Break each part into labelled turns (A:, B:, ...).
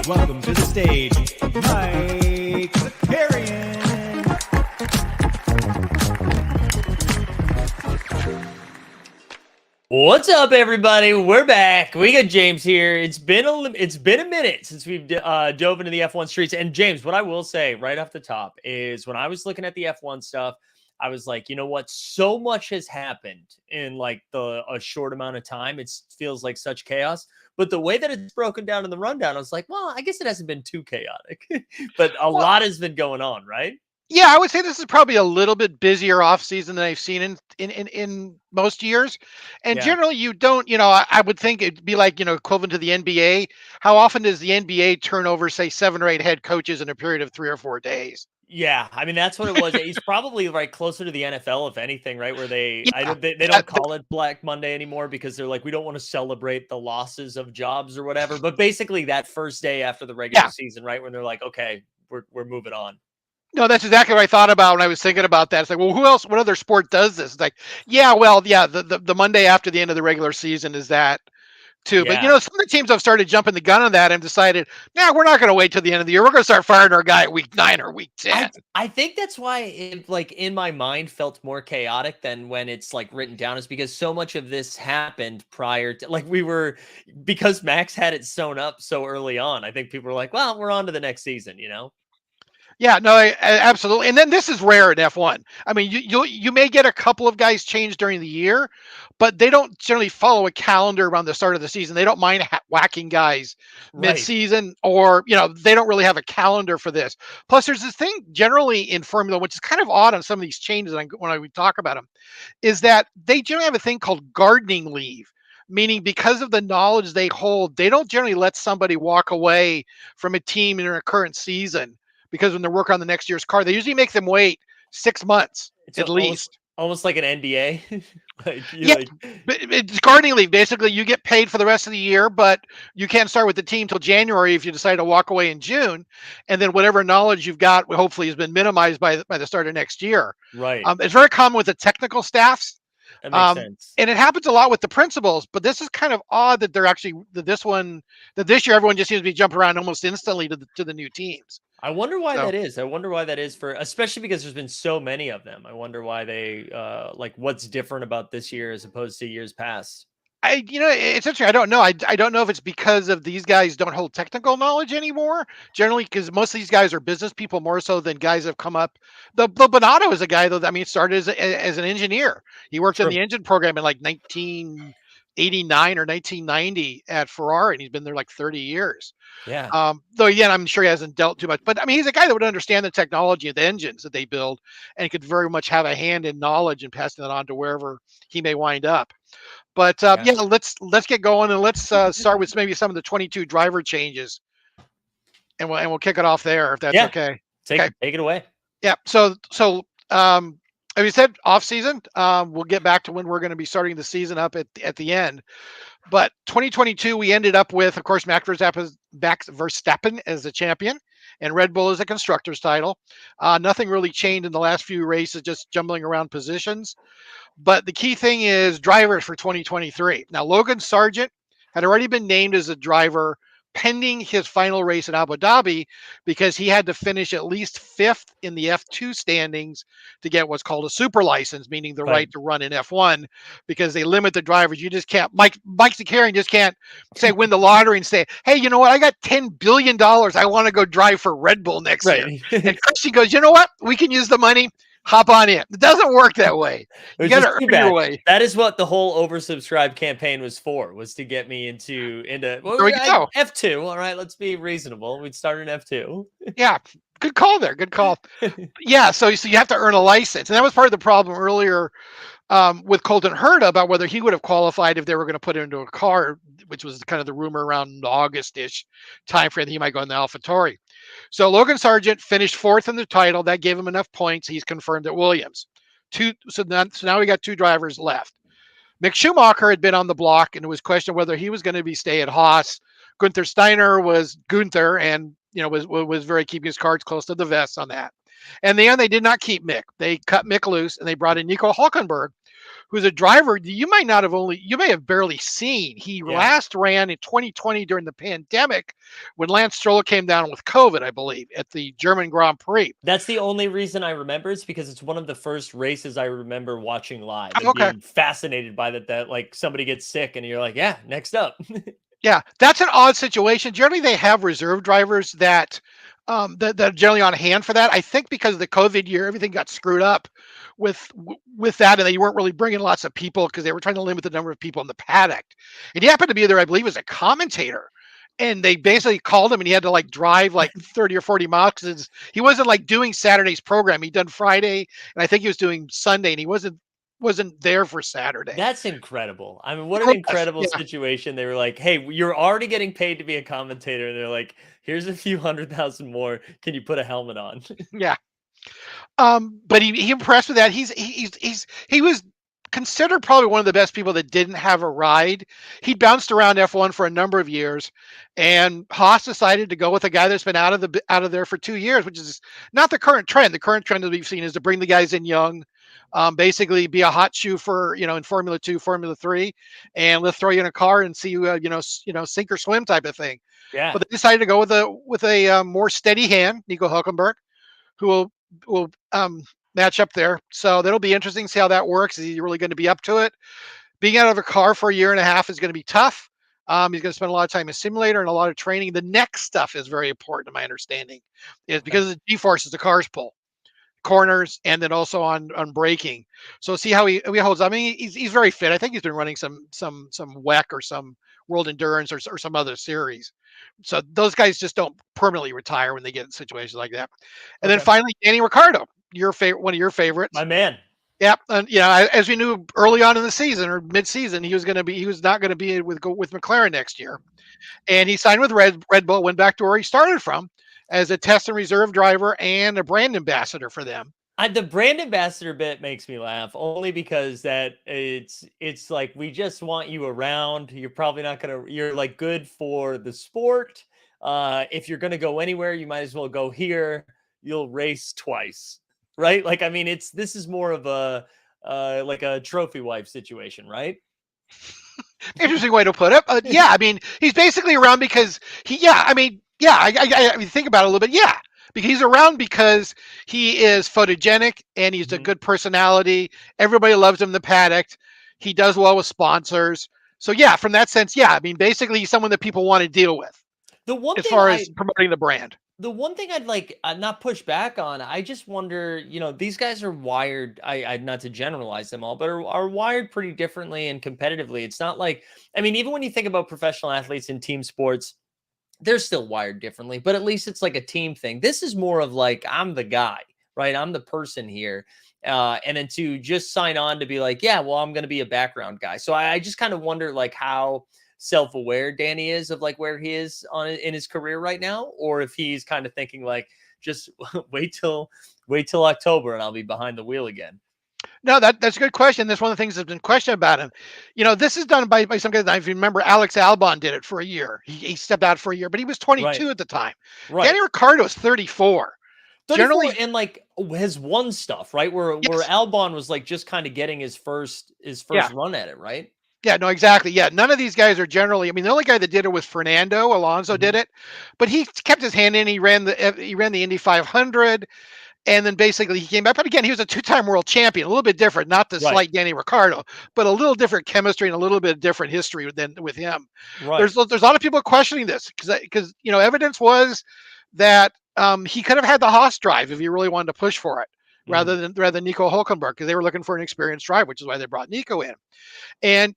A: welcome to the stage, Mike Zakarian.
B: What's up, everybody? We're back. We got James here. It's been a minute since we've dove into the F1 streets. And James, what I will say right off the top is when I was looking at the F1 stuff, I was like, you know what? So much has happened in like a short amount of time. It feels like such chaos. But the way that it's broken down in the rundown, I was like, well, I guess it hasn't been too chaotic. But a lot has been going on, right?
C: Yeah, I would say this is probably a little bit busier off season than I've seen in most years. And generally you don't, I would think it'd be like, equivalent to the NBA. How often does the NBA turn over, say, 7 or 8 head coaches in a period of 3 or 4 days?
B: Yeah, I mean that's what it was. He's probably right closer to the NFL, if anything, right? Where they
C: Yeah,
B: don't call it Black Monday anymore because they're like, we don't want to celebrate the losses of jobs or whatever. But basically, that first day after the regular season, right, when they're like, okay, we're moving on.
C: No, that's exactly what I thought about when I was thinking about that. It's like, well, who else? What other sport does this? It's like, the Monday after the end of the regular season is that too. But
B: Yeah.
C: some of the teams have started jumping the gun on that and decided, we're not going to wait till the end of the year. We're going to start firing our guy at week 9 or week 10.
B: I think that's why it, like, in my mind, felt more chaotic than when it's like written down, is because so much of this happened prior to, like, because Max had it sewn up so early on. I think people were like, well, we're on to the next season,
C: Yeah, no, absolutely. And then this is rare in F1. I mean, you may get a couple of guys changed during the year, but they don't generally follow a calendar around the start of the season. They don't mind whacking guys mid-season, or they don't really have a calendar for this. Plus, there's this thing generally in Formula, which is kind of odd on some of these changes when we talk about them, is that they generally have a thing called gardening leave. Meaning, because of the knowledge they hold, they don't generally let somebody walk away from a team in a current season. Because when they're working on the next year's car, they usually make them wait 6 months at least.
B: Almost like an NBA.
C: But it's gardening leave. Basically, you get paid for the rest of the year, but you can't start with the team till January if you decide to walk away in June. And then whatever knowledge you've got, hopefully, has been minimized by the start of next year.
B: Right.
C: It's very common with the technical staffs.
B: That makes sense.
C: And it happens a lot with the principals, but this is kind of odd that they're actually this year everyone just seems to be jumping around almost instantly to the new teams.
B: I wonder why that is. I wonder why that is, especially because there's been so many of them. I wonder why they what's different about this year as opposed to years past.
C: It's interesting. I don't know. I don't know if it's because of these guys don't hold technical knowledge anymore. Generally, because most of these guys are business people more so than guys that have come up. The Bonato is a guy though. I mean, started as an engineer. He worked in the engine program in like 1989 or 1990 at Ferrari, and he's been there like 30 years.
B: Yeah.
C: Though again, I'm sure he hasn't dealt too much. But I mean, he's a guy that would understand the technology of the engines that they build, and could very much have a hand in knowledge and passing that on to wherever he may wind up. But let's get going, and let's start with maybe some of the 22 driver changes, and we'll kick it off there if that's okay.
B: Take it away.
C: Yeah. So as we said, off season. We'll get back to when we're going to be starting the season up at the end. But 2022, we ended up with, of course, Max Verstappen as the champion, and Red Bull as a constructor's title. Nothing really changed in the last few races, just jumbling around positions. But the key thing is drivers for 2023. Now, Logan Sargent had already been named as a driver pending his final race in Abu Dhabi, because he had to finish at least 5th in the F2 standings to get what's called a super license, meaning the right to run in F1, because they limit the drivers. You just can't, Mike Zakarian just can't say win the lottery and say, hey, you know what? I got $10 billion. I want to go drive for Red Bull next year. And Christian goes, you know what? We can use the money. Hop on in. It doesn't work that way. You got to earn your way.
B: That is what the whole oversubscribed campaign was for, was to get me into F2. All right, let's be reasonable. We'd start in F2.
C: Yeah, good call there. Good call. Yeah, so you have to earn a license. And that was part of the problem earlier with Colton Herta about whether he would have qualified if they were going to put him into a car, which was kind of the rumor around August-ish time frame that he might go in the AlphaTauri. So Logan Sargent finished 4th in the title. That gave him enough points. He's confirmed at Williams. So now we got 2 drivers left. Mick Schumacher had been on the block, and it was questioned whether he was going to stay at Haas. Gunther Steiner was Gunther, and was very keeping his cards close to the vest on that. And in the end, they did not keep Mick. They cut Mick loose, and they brought in Nico Hülkenberg, who's a driver you may have barely seen. He
B: Yeah.
C: last ran in 2020 during the pandemic when Lance Stroll came down with COVID, I believe, at the German Grand Prix.
B: That's the only reason I remember. It's because it's one of the first races I remember watching live and
C: Okay.
B: being fascinated by that like somebody gets sick and you're like, yeah, next up.
C: Yeah, that's an odd situation. Generally, they have reserve drivers that are generally on hand for that. I think because of the COVID year, everything got screwed up with that, and they weren't really bringing lots of people because they were trying to limit the number of people in the paddock. And he happened to be there, I believe, as a commentator. And they basically called him, and he had to like drive like 30 or 40 miles because he wasn't like doing Saturday's program. He'd done Friday, and I think he was doing Sunday, and he wasn't there for Saturday.
B: That's incredible. I mean, what an
C: Yes,
B: incredible
C: yeah.
B: situation. They were like, hey, you're already getting paid to be a commentator. And they're like, here's a few 100,000 more. Can you put a helmet on?
C: Yeah. But he impressed with that. He was considered probably one of the best people that didn't have a ride. He bounced around F1 for a number of years, and Haas decided to go with a guy that's been out of there for 2 years, which is not the current trend. The current trend that we've seen is to bring the guys in young, basically be a hot shoe for in Formula 2, Formula 3, and let's throw you in a car and see you sink or swim type of thing.
B: Yeah.
C: But they decided to go with a more steady hand, Nico Hülkenberg, who will match up there. So that'll be interesting to see how that works. Is he really going to be up to it? Being out of a car for a year and a half is going to be tough. He's going to spend a lot of time in simulator and a lot of training. The next stuff is very important, in my understanding, is because of the G-forces the cars pull, corners, and then also on braking. So see how he holds. I mean, he's very fit. I think he's been running some WEC or some World Endurance or some other series. So those guys just don't permanently retire when they get in situations like that. And then finally, Danny Ricciardo, one of your favorites.
B: My man.
C: Yep, and as we knew early on in the season or mid-season, he was not going to be with McLaren next year, and he signed with Red Bull, went back to where he started from as a test and reserve driver and a brand ambassador for them.
B: The brand ambassador bit makes me laugh only because that it's like, we just want you around. You're probably not you're like good for the sport. If you're gonna go anywhere, you might as well go here. You'll race twice, right? Like, I mean, this is more of a like a trophy wife situation, right?
C: Interesting way to put it. Yeah, I mean, he's basically around because I mean, think about it a little bit. Yeah, because he's around because he is photogenic and he's a good personality. Everybody loves him in the paddock. He does well with sponsors. So yeah, from that sense, yeah, I mean, basically he's someone that people want to deal with.
B: The one
C: as far as promoting the brand.
B: The one thing I'd like not push back on, I just wonder, these guys are wired. I not to generalize them all, but are wired pretty differently and competitively. It's not like, I mean, even when you think about professional athletes in team sports, they're still wired differently, but at least it's like a team thing. This is more of like, I'm the guy, right? I'm the person here. And then to just sign on to be like, yeah, well, I'm going to be a background guy. So I just kind of wonder like how self-aware Danny is of like where he is in his career right now, or if he's kind of thinking like, just wait till October and I'll be behind the wheel again.
C: No, that's a good question. That's one of the things that's been questioned about him. This is done by some guys. If you remember, Alex Albon did it for a year. He stepped out for a year, but he was 22 at the time. Right. Danny Ricciardo is 34.
B: Generally, and like has won stuff, right? Where Albon was like just kind of getting his first run at it, right?
C: Yeah, no, exactly. Yeah, none of these guys are generally. I mean, the only guy that did it was Fernando Alonso did it, but he kept his hand in. He ran the Indy 500, and then basically he came back. But again, he was a two-time world champion. A little bit different, not the slight Danny Ricciardo, but a little different chemistry and a little bit different history than with him. Right. There's a lot of people questioning this because evidence was that he could have had the Haas drive if he really wanted to push for it, rather than Nico Hülkenberg, because they were looking for an experienced driver, which is why they brought Nico in. And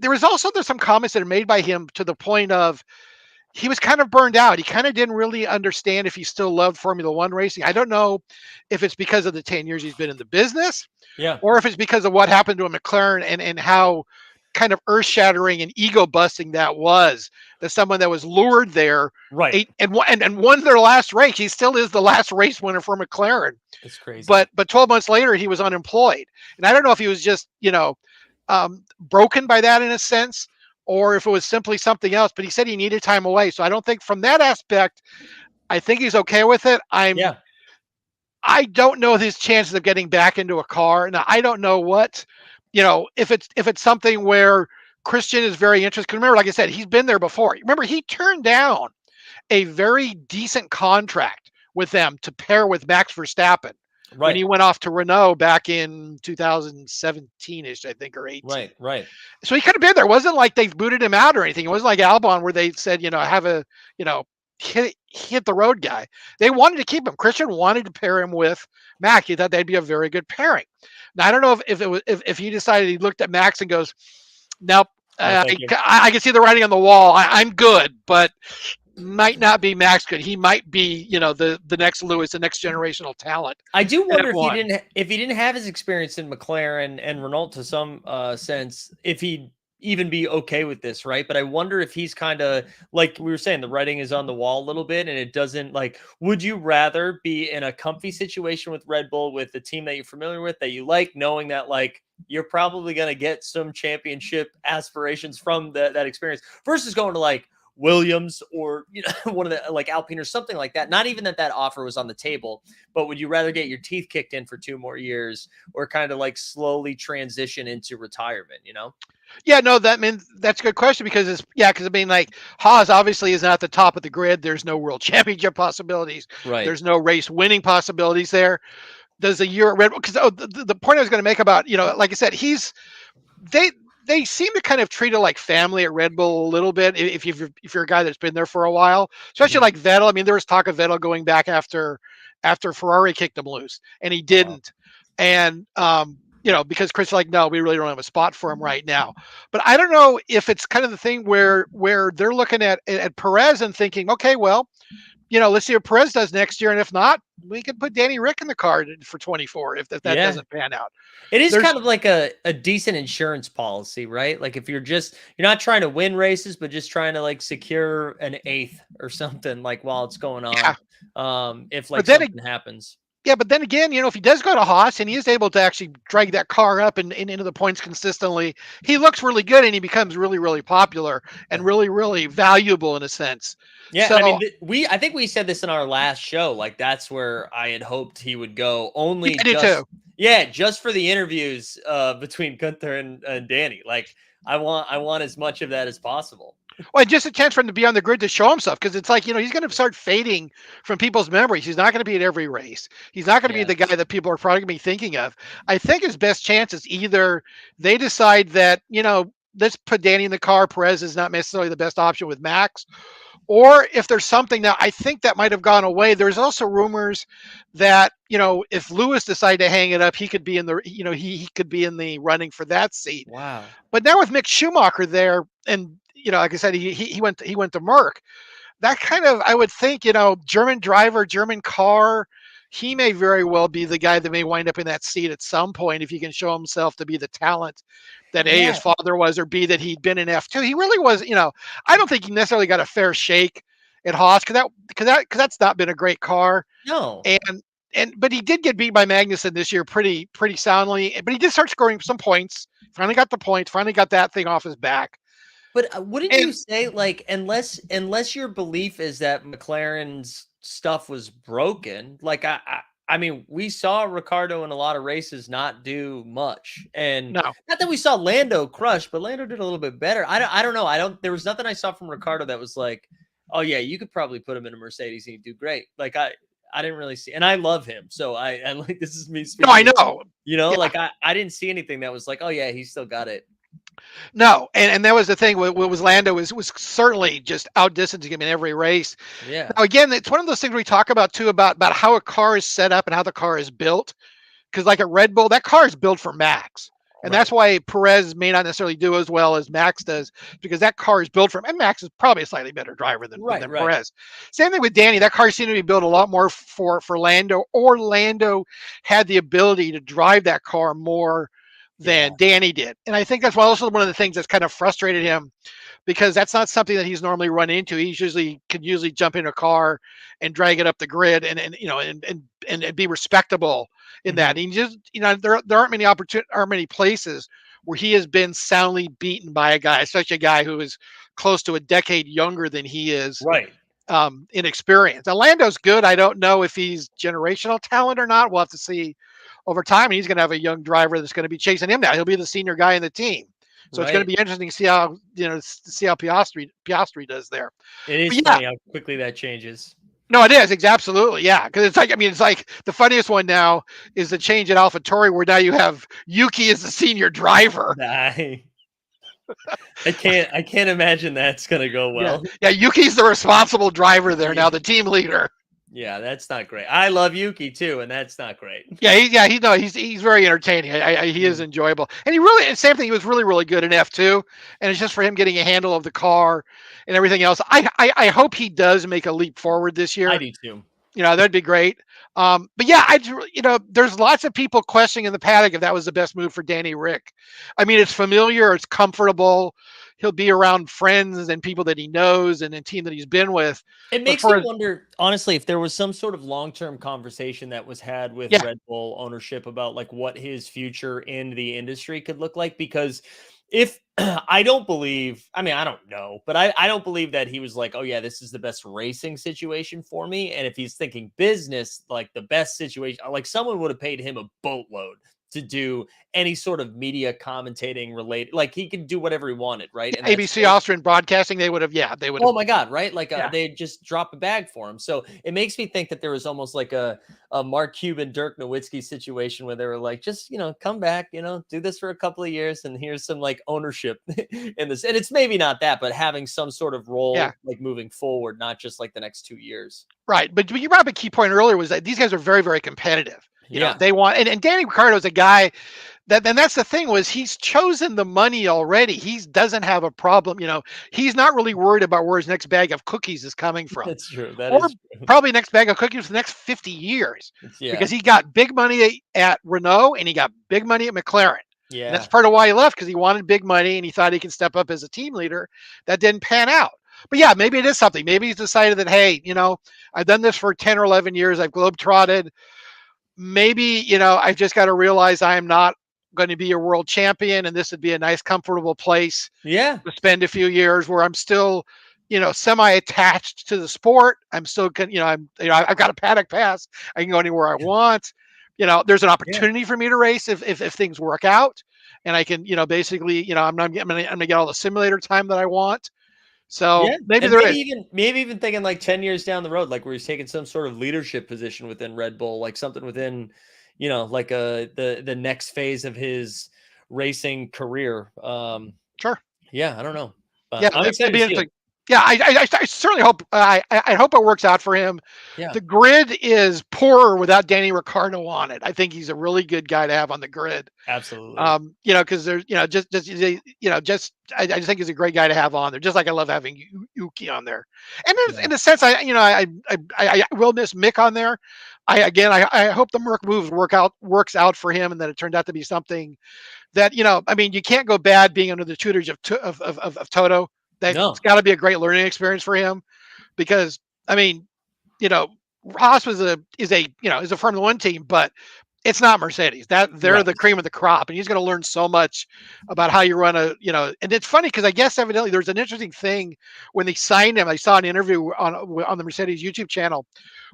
C: there's some comments that are made by him to the point of he was kind of burned out. He kind of didn't really understand if he still loved Formula One racing. I don't know if it's because of the 10 years he's been in the business, or if it's because of what happened to him at McLaren and how kind of earth-shattering and ego-busting that was. That someone that was lured there, and won their last race. He still is the last race winner for McLaren.
B: It's crazy.
C: But 12 months later, he was unemployed, and I don't know if he was just broken by that in a sense, or if it was simply something else. But he said he needed time away, so I don't think from that aspect, I think he's okay with it. I don't know his chances of getting back into a car. Now I don't know what if it's something where Christian is very interested. 'Cause remember, like I said, he's been there before. Remember, he turned down a very decent contract with them to pair with Max Verstappen when
B: Right.
C: he went off to Renault back in 2017-ish, I think, or 18.
B: Right. Right.
C: So he could have been there. It wasn't like they booted him out or anything. It wasn't like Albon where they said, have a, you know, hit the road guy. They wanted to keep him. Christian wanted to pair him with Mac. He thought they'd be a very good pairing. Now I don't know if it was if he decided he looked at Max and goes, nope.
B: No, thank you.
C: I can see the writing on the wall. I'm good, but might not be Max good. He might be, the next Lewis, the next generational talent.
B: I do wonder
C: F1.
B: if he didn't have his experience in McLaren and Renault to some sense, if he'd even be okay with this, right? But I wonder if he's kind of like we were saying, the writing is on the wall a little bit, and it doesn't like. Would you rather be in a comfy situation with Red Bull with the team that you're familiar with, that you like, knowing that like you're probably going to get some championship aspirations from that experience, versus going to like Williams or one of the like Alpine or something like that? Not even that offer was on the table, but would you rather get your teeth kicked in for 2 more years or kind of like slowly transition into retirement?
C: Yeah, no, that's a good question because like Haas obviously is not at the top of the grid. There's no world championship possibilities.
B: Right.
C: There's no race winning possibilities there. Does a year at Red Bull? Because the point I was going to make about like I said, they seem to kind of treat it like family at Red Bull a little bit. If you're a guy that's been there for a while, especially like Vettel. I mean, there was talk of Vettel going back after Ferrari kicked him loose, and he didn't. And because Chris is like, no, we really don't have a spot for him right now. But I don't know if it's kind of the thing where they're looking at Perez and thinking, okay, well, let's see what Perez does next year, and if not, we could put Danny Rick in the car for 24 if that doesn't pan out.
B: It is kind of like a decent insurance policy, right? Like if you're not trying to win races, but just trying to like secure an 8th or something like while it's going on.
C: Yeah.
B: If like something happens.
C: Yeah, but then again, if he does go to Haas and he is able to actually drag that car up and into the points consistently, he looks really good and he becomes really, really popular and really, really valuable in a sense.
B: Yeah,
C: so,
B: I mean, I think we said this in our last show. Like that's where I had hoped he would go. Only, just for the interviews between Gunther and Danny. Like I want as much of that as possible.
C: Well, just a chance for him to be on the grid to show himself, because it's like, he's going to start fading from people's memories. He's not going to be at every race. He's not going to be the guy that people are probably going to be thinking of. I think his best chance is either they decide that, let's put Danny in the car. Perez is not necessarily the best option with Max. Or if there's something now, I think that might have gone away. There's also rumors that, if Lewis decided to hang it up, he could be in the, he could be in the running for that seat.
B: Wow.
C: But now with Mick Schumacher there, and like I said, he went to Merck. That kind of, I would think, German driver, German car, he may very well be the guy that may wind up in that seat at some point if he can show himself to be the talent that A, his father was, or B, that he'd been in F2. He really was, I don't think he necessarily got a fair shake at Haas because that's not been a great car.
B: No.
C: But he did get beat by Magnussen this year pretty soundly. But he did start scoring some points. Finally got the points. Finally got that thing off his back.
B: But wouldn't you say, like, unless your belief is that McLaren's stuff was broken, like I mean, we saw Ricardo in a lot of races not do much, and not that we saw Lando crush, but Lando did a little bit better. I don't know. There was nothing I saw from Ricardo that was like, oh yeah, you could probably put him in a Mercedes and he'd do great. Like I didn't really see, and I love him, so I like, this is me speaking.
C: No, I know.
B: Like I didn't see anything that was like, oh yeah, he still got it.
C: No, and that was the thing. What was Lando was certainly just outdistancing him in every race.
B: Yeah.
C: Now again, it's one of those things we talk about too about how a car is set up and how the car is built. Because like at Red Bull, that car is built for Max, and that's why Perez may not necessarily do as well as Max does, because that car is built for him. And Max is probably a slightly better driver than Perez. Same thing with Danny. That car seemed to be built a lot more for Lando, or Lando had the ability to drive that car more than Danny did. And I think that's also one of the things that's kind of frustrated him, because that's not something that he's normally run into. He's can usually jump in a car and drag it up the grid and be respectable in that. And he just, there aren't many places where he has been soundly beaten by a guy, especially a guy who is close to a decade younger than he is.
B: Right.
C: In experience. Now, Lando's good. I don't know if he's generational talent or not. We'll have to see over time, and he's going to have a young driver that's going to be chasing him now. He'll be the senior guy in the team. So it's going to
B: Right.
C: be interesting to see how Piastri does there.
B: It
C: But
B: is
C: yeah,
B: funny how quickly that changes.
C: no, it is. It's absolutely, yeah. Because it's like, I mean, it's like the funniest one now is the change at AlphaTauri, where now you have Yuki as the senior driver.
B: I can't imagine that's gonna go
C: Yeah,
B: well.
C: yeah. Yuki's the responsible driver there now, the team leader.
B: Yeah, that's not great. I love Yuki too, and that's not great.
C: He's very entertaining. He is enjoyable, and same thing. He was really good in F2, and it's just for him getting a handle of the car and everything else. I hope he does make a leap forward this
B: I
C: year.
B: do too.
C: That'd be great. But yeah, there's lots of people questioning in the paddock if that was the best move for Danny Rick. I mean, it's familiar, it's comfortable. He'll be around friends and people that he knows and a team that he's been with.
B: It
C: But
B: makes me
C: for
B: wonder, honestly, if there was some sort of long-term conversation that was had with
C: yeah,
B: Red Bull ownership about like what his future in the industry could look like. Because if I don't believe, I mean, I don't know, but I don't believe that he was like, oh yeah, this is the best racing situation for me. And if he's thinking business, like the best situation, like someone would have paid him a boatload to do any sort of media commentating related, like he could do whatever he wanted, right? And that's
C: ABC Austrian Broadcasting, they would have
B: oh my God, right? Like
C: yeah.
B: they just drop a bag for him. So it makes me think that there was almost like a Mark Cuban, Dirk Nowitzki situation where they were like, just, come back, do this for a couple of years and here's some like ownership in this. And it's maybe not that, but having some sort of role like moving forward, not just like the next 2 years.
C: But you brought up a key point earlier was that these guys are very, very competitive. They want, and Danny Ricciardo is a guy and that's the thing was he's chosen the money already. He doesn't have a problem. He's not really worried about where his next bag of cookies is coming from.
B: That's true. That
C: or
B: is true.
C: probably next bag of cookies for the next 50 years.
B: Yeah.
C: Because he got big money at Renault and he got big money at McLaren.
B: Yeah.
C: And that's part of why he left, because he wanted big money and he thought he could step up as a team leader. That didn't pan out. But yeah, maybe it is something. Maybe he's decided that, hey, I've done this for 10 or 11 years. I've globetrotted. Maybe, I've just got to realize I am not going to be a world champion, and this would be a nice, comfortable place to spend a few years where I'm still, semi-attached to the sport. I'm still, I've got a paddock pass. I can go anywhere I want. There's an opportunity for me to race if things work out, and I can, basically, I'm gonna get all the simulator time that I want. So maybe
B: even thinking like 10 years down the road, like where he's taking some sort of leadership position within Red Bull, like something within, like the next phase of his racing career.
C: Sure.
B: Yeah, I don't know.
C: I'm excited to see it. Yeah, I certainly hope I hope it works out for him.
B: Yeah.
C: The grid is poorer without Danny Ricciardo on it. I think he's a really good guy to have on the grid.
B: Absolutely.
C: Because there's, I just think he's a great guy to have on there. Just like I love having Yuki on there. And in a sense, I will miss Mick on there. I hope the Merc move works out for him, and that it turned out to be something that you can't go bad being under the tutelage of Toto. It's got to be a great learning experience for him, because Haas is a Formula One team, but it's not Mercedes. They're the cream of the crop, and he's going to learn so much about how you run and it's funny because I guess evidently there's an interesting thing when they signed him. I saw an interview on the Mercedes YouTube channel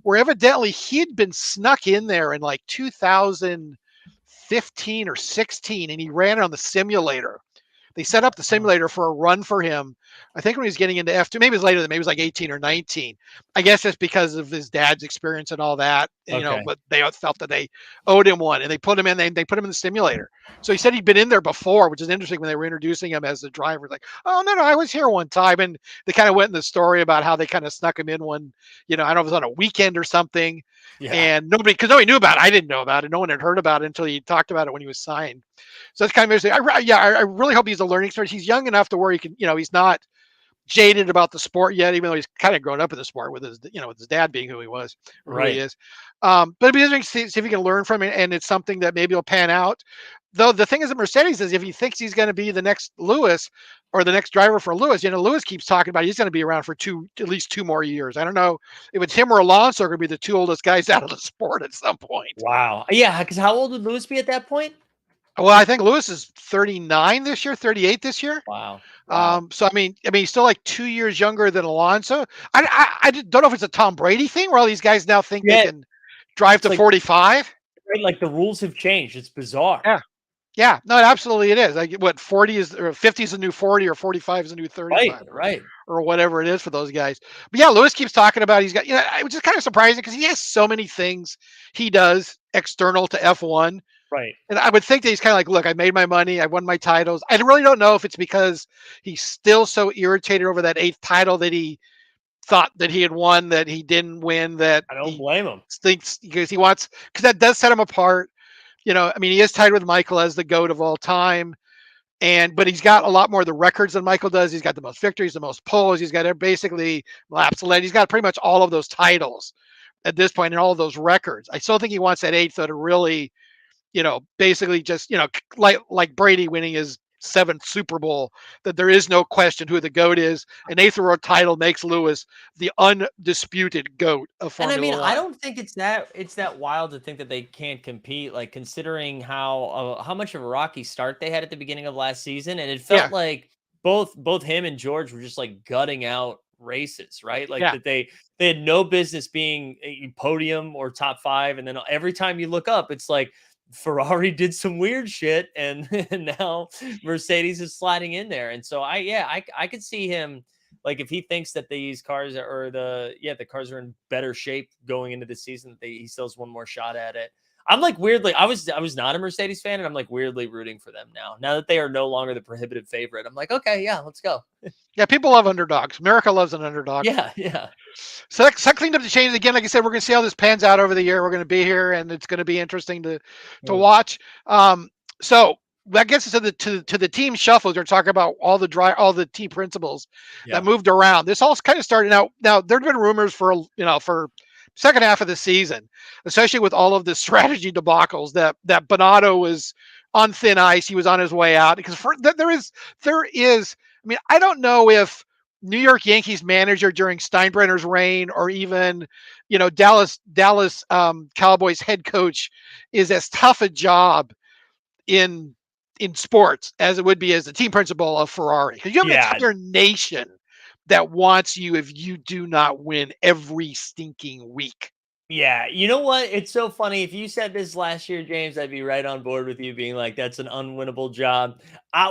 C: where evidently he'd been snuck in there in like 2015 or 16, and he ran it on the simulator. They set up the simulator for a run for him. I think when he was getting into F2, maybe it was later than, maybe it was like 18 or 19. I guess that's because of his dad's experience and all that, but they felt that they owed him one, and they put him in the simulator. So he said he'd been in there before, which is interesting when they were introducing him as the driver. Like, oh, no, I was here one time. And they kind of went in the story about how they kind of snuck him in one, I don't know if it was on a weekend or something. Yeah. And because nobody knew about it. I didn't know about it. No one had heard about it until he talked about it when he was signed. So that's kind of interesting. I really hope he's a learning experience. He's young enough to where he can, he's not jaded about the sport yet, even though he's kind of grown up in the sport with his, with his dad being who he was, or who he is. But it'd be interesting to see if he can learn from it, and it's something that maybe will pan out. Though the thing is, at Mercedes is if he thinks he's going to be the next Lewis or the next driver for Lewis, Lewis keeps talking about he's going to be around for at least 2 more years. I don't know if it's him or Alonso are going to be the 2 oldest guys out of the sport at some point.
B: Wow. Yeah, because how old would Lewis be at that point?
C: Well, I think Lewis is 39 this year, 38 this year.
B: Wow.
C: So I mean, he's still like 2 years younger than Alonso. I don't know if it's a Tom Brady thing where all these guys now think they can drive to 45.
B: right? Like the rules have changed. It's bizarre.
C: Yeah. Yeah. No, absolutely it is. Like what 40 is or 50 is the new 40 or 45 is the new
B: Right,
C: 35
B: right.
C: or whatever it is for those guys. But yeah, Lewis keeps talking about he's got, it was just kind of surprising because he has so many things he does external to F1.
B: Right.
C: And I would think that he's kind of like, look, I made my money. I won my titles. I really don't know if it's because he's still so irritated over that 8th title that he thought that he had won, that he didn't win, that
B: I don't
C: he
B: blame him.
C: thinks because because that does set him apart. I mean, he is tied with Michael as the GOAT of all time. But he's got a lot more of the records than Michael does. He's got the most victories, the most poles. He's got basically laps led. He's got pretty much all of those titles at this point and all of those records. I still think he wants that 8th to really, basically just, like Brady winning his 7th Super Bowl, that there is no question who the GOAT is. An 8th world title makes Lewis the undisputed GOAT of
B: And I
C: Formula
B: mean, I
C: One.
B: don't think it's that wild to think that they can't compete. Like considering how much of a rocky start they had at the beginning of last season, and it
C: Yeah,
B: felt like both him and George were just like gutting out races, right? Like
C: yeah,
B: that they had no business being a podium or top 5, and then every time you look up, it's like Ferrari did some weird shit, and, and now Mercedes is sliding in there, and so I could see him like if he thinks that these cars are the cars are in better shape going into the season, that he still has one more shot at it. I'm like weirdly, I was not a Mercedes fan, and I'm like weirdly rooting for them now. Now that they are no longer the prohibitive favorite, I'm like, okay, yeah, let's go.
C: yeah. People love underdogs. America loves an underdog.
B: Yeah, yeah,
C: So that cleaned up the changes again. Like I said, we're going to see how this pans out over the year. We're going to be here, and it's going to be interesting to
B: Mm.
C: watch. So that gets us to the team shuffles. We're talking about all the team principals that
B: yeah,
C: moved around. This all kind of started out. Now there've been rumors for second half of the season, especially with all of the strategy debacles that Bonato was on thin ice. He was on his way out because there is. I mean, I don't know if New York Yankees manager during Steinbrenner's reign, or even, Dallas Cowboys head coach, is as tough a job in sports as it would be as the team principal of Ferrari. Because you have an
B: yeah.
C: entire nation that wants you if you do not win every stinking week.
B: Yeah, you know what? It's so funny. If you said this last year, James, I'd be right on board with you being like, that's an unwinnable job.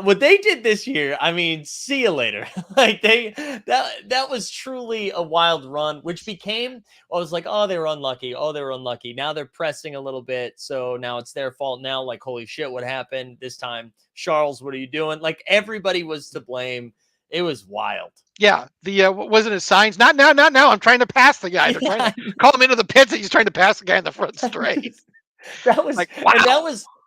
B: What they did this year, I mean, see you later. Like that was truly a wild run, which became, I was like, oh, they were unlucky. Oh, they were unlucky. Now they're pressing a little bit. So now it's their fault now. Like, holy shit, what happened this time? Charles, what are you doing? Like everybody was to blame. It was wild.
C: Yeah, the wasn't his signs. Not now, not now. I'm trying to pass the guy. They're trying to
B: Yeah,
C: call him into the pits. And he's trying to pass the guy in the front straight.
B: that was
C: Like,
B: and
C: wow.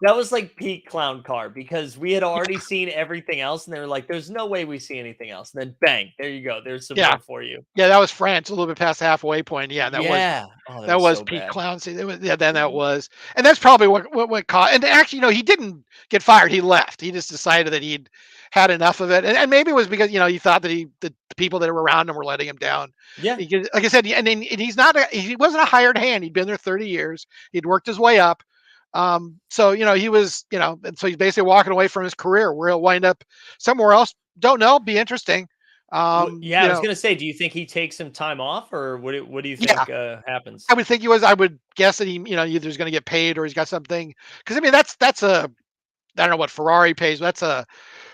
B: that was like peak clown car because we had already seen everything else, and they were like, "There's no way we see anything else." And then bang, there you go. There's some
C: Yeah,
B: more for you.
C: yeah. That was France, a little bit past the halfway point. Yeah, that was
B: Yeah. Oh, that
C: that
B: was
C: was
B: so
C: Pete
B: bad.
C: Clowney. It was, yeah, then that was, and that's probably what caused. And actually, he didn't get fired. He left. He just decided that he'd had enough of it, and maybe it was because he thought that the people that were around him were letting him down.
B: Yeah.
C: Like I said, and he's not. He wasn't a hired hand. He'd been there 30 years. He'd worked his way up. So he was, and so he's basically walking away from his career where he'll wind up somewhere else. Don't know. Be interesting.
B: Yeah, I was gonna say, do you think he takes some time off, or what do you
C: Yeah,
B: think happens?
C: I would think he was. I would guess that he, either he's going to get paid or he's got something. Because I mean, that's a, I don't know what Ferrari pays. But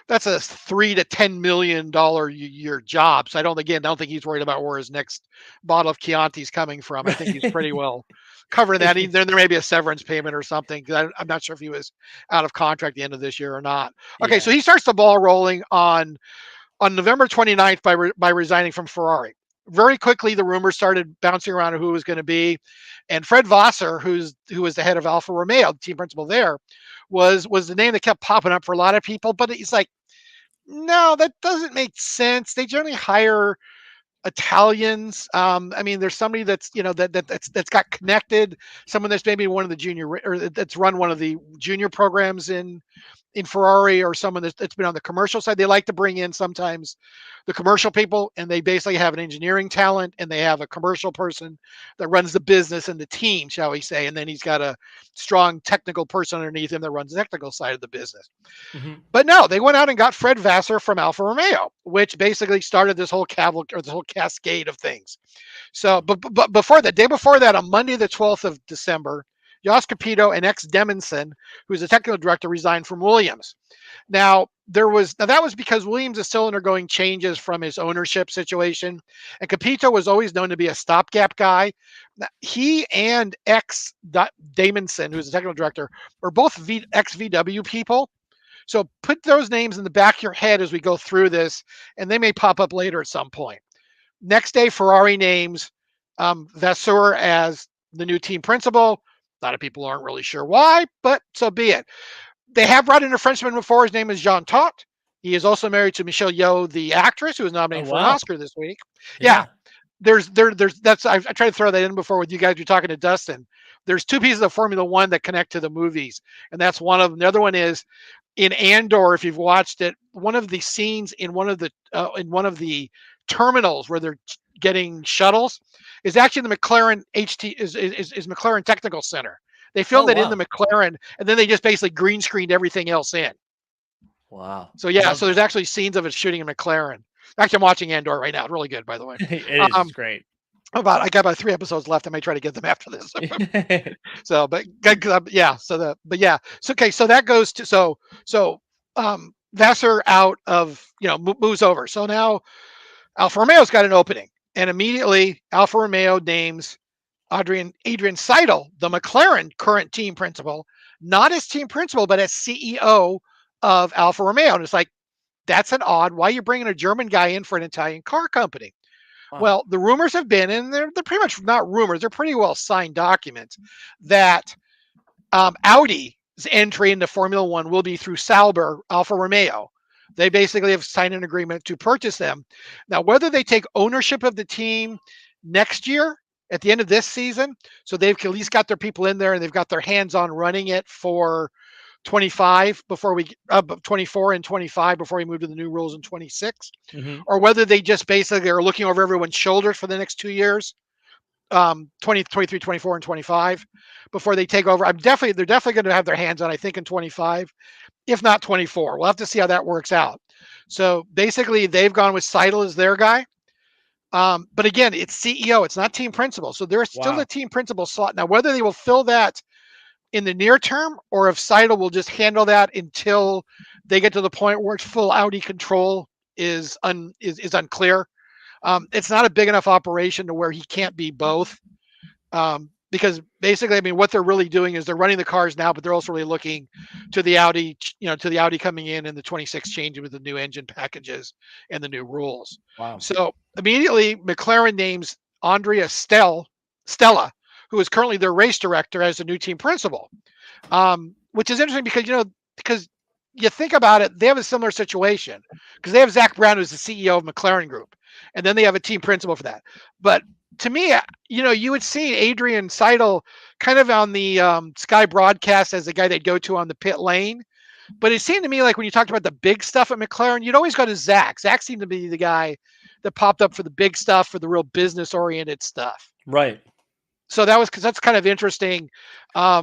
C: that's a $3 to $10 million year job. So I don't think he's worried about where his next bottle of Chianti's coming from. I think he's pretty well covering that. There may be a severance payment or something. I'm not sure if he was out of contract at the end of this year or not. Okay, so
B: Yeah.
C: he starts the ball rolling on November 29th by resigning from Ferrari. Very quickly, the rumors started bouncing around who it was going to be, and Fred Vassar, who was the head of Alfa Romeo, the team principal there, was the name that kept popping up for a lot of people. But he's like, no, that doesn't make sense. They generally hire Italians. I mean, there's somebody that's that's got connected, someone that's maybe one of the junior or that's run one of the junior programs in Ferrari, or someone that's been on the commercial side. They like to bring in sometimes the commercial people, and they basically have an engineering talent, and they have a commercial person that runs the business and the team, shall we say, and then he's got a strong technical person underneath him that runs the technical side of the business.
B: Mhm.
C: But no, they went out and got Fred Vassar from Alfa Romeo, which basically started this whole this whole cascade of things. So, but before that, day before that, on Monday, the 12th of December, Jos Capito and X Demonson, who's the technical director, resigned from Williams. Now that was because Williams is still undergoing changes from his ownership situation, and Capito was always known to be a stopgap guy. He and X Damonson, who's the technical director, are both ex VW people. So put those names in the back of your head as we go through this, and they may pop up later at some point. Next day, Ferrari names Vasseur as the new team principal. A lot of people aren't really sure why, but so be it. They have brought in a Frenchman before. His name is Jean Todt. He is also married to Michelle Yeoh, the actress, who was nominated for an Oscar this week. Yeah. There's that's I tried to throw that in before with you guys. You're talking to Dustin. There's two pieces of Formula One that connect to the movies, and that's one of them. The other one is in Andor. If you've watched it, one of the scenes in one of the terminals where they're getting shuttles is actually the McLaren is McLaren Technical Center. They filmed it in the McLaren, and then they just basically green screened everything else in.
B: Wow.
C: So yeah, so there's actually scenes of it shooting in McLaren. Actually, I'm watching Andor right now. Really good, by the way.
B: It is great.
C: I got about 3 episodes left. I may try to get them after this. So, but yeah. So okay. So that goes to Vasseur out of moves over. So now Alfa Romeo's got an opening, and immediately Alfa Romeo names Adrian Seidel, the McLaren current team principal, not as team principal, but as CEO of Alfa Romeo. And it's like, that's an odd. Why are you bringing a German guy in for an Italian car company? Wow. Well, the rumors have been, and they're pretty much not rumors, they're pretty well signed documents, that Audi's entry into Formula One will be through Sauber, Alfa Romeo. They basically have signed an agreement to purchase them. Now, whether they take ownership of the team next year, at the end of this season, so they've at least got their people in there and they've got their hands on running it for 25 before we 24 and 25 before we move to the new rules in 26, or whether they just basically are looking over everyone's shoulders for the next 2 years, 23, 24, and 25 before they take over. They're definitely going to have their hands on, I think, in 25, if not 24. We'll have to see how that works out. So basically, they've gone with Seidel as their guy. But again, it's CEO, it's not team principal. So there's still a team principal slot. Now, whether they will fill that in the near term or if Seidel will just handle that until they get to the point where it's full Audi control is unclear. It's not a big enough operation to where he can't be both. Because basically, I mean, what they're really doing is they're running the cars now, but they're also really looking to the Audi, to the Audi coming in the 26 changing with the new engine packages and the new rules.
B: Wow.
C: So immediately McLaren names Andrea Stella, who is currently their race director, as the new team principal, which is interesting because you think about it, they have a similar situation because they have Zach Brown, who's the CEO of McLaren Group, and then they have a team principal for that. But to me, you would see Adrian Seidel kind of on the Sky broadcast as the guy they'd go to on the pit lane. But it seemed to me like when you talked about the big stuff at McLaren, you'd always go to Zach. Zach seemed to be the guy that popped up for the big stuff, for the real business-oriented stuff.
B: Right.
C: So that's kind of interesting. How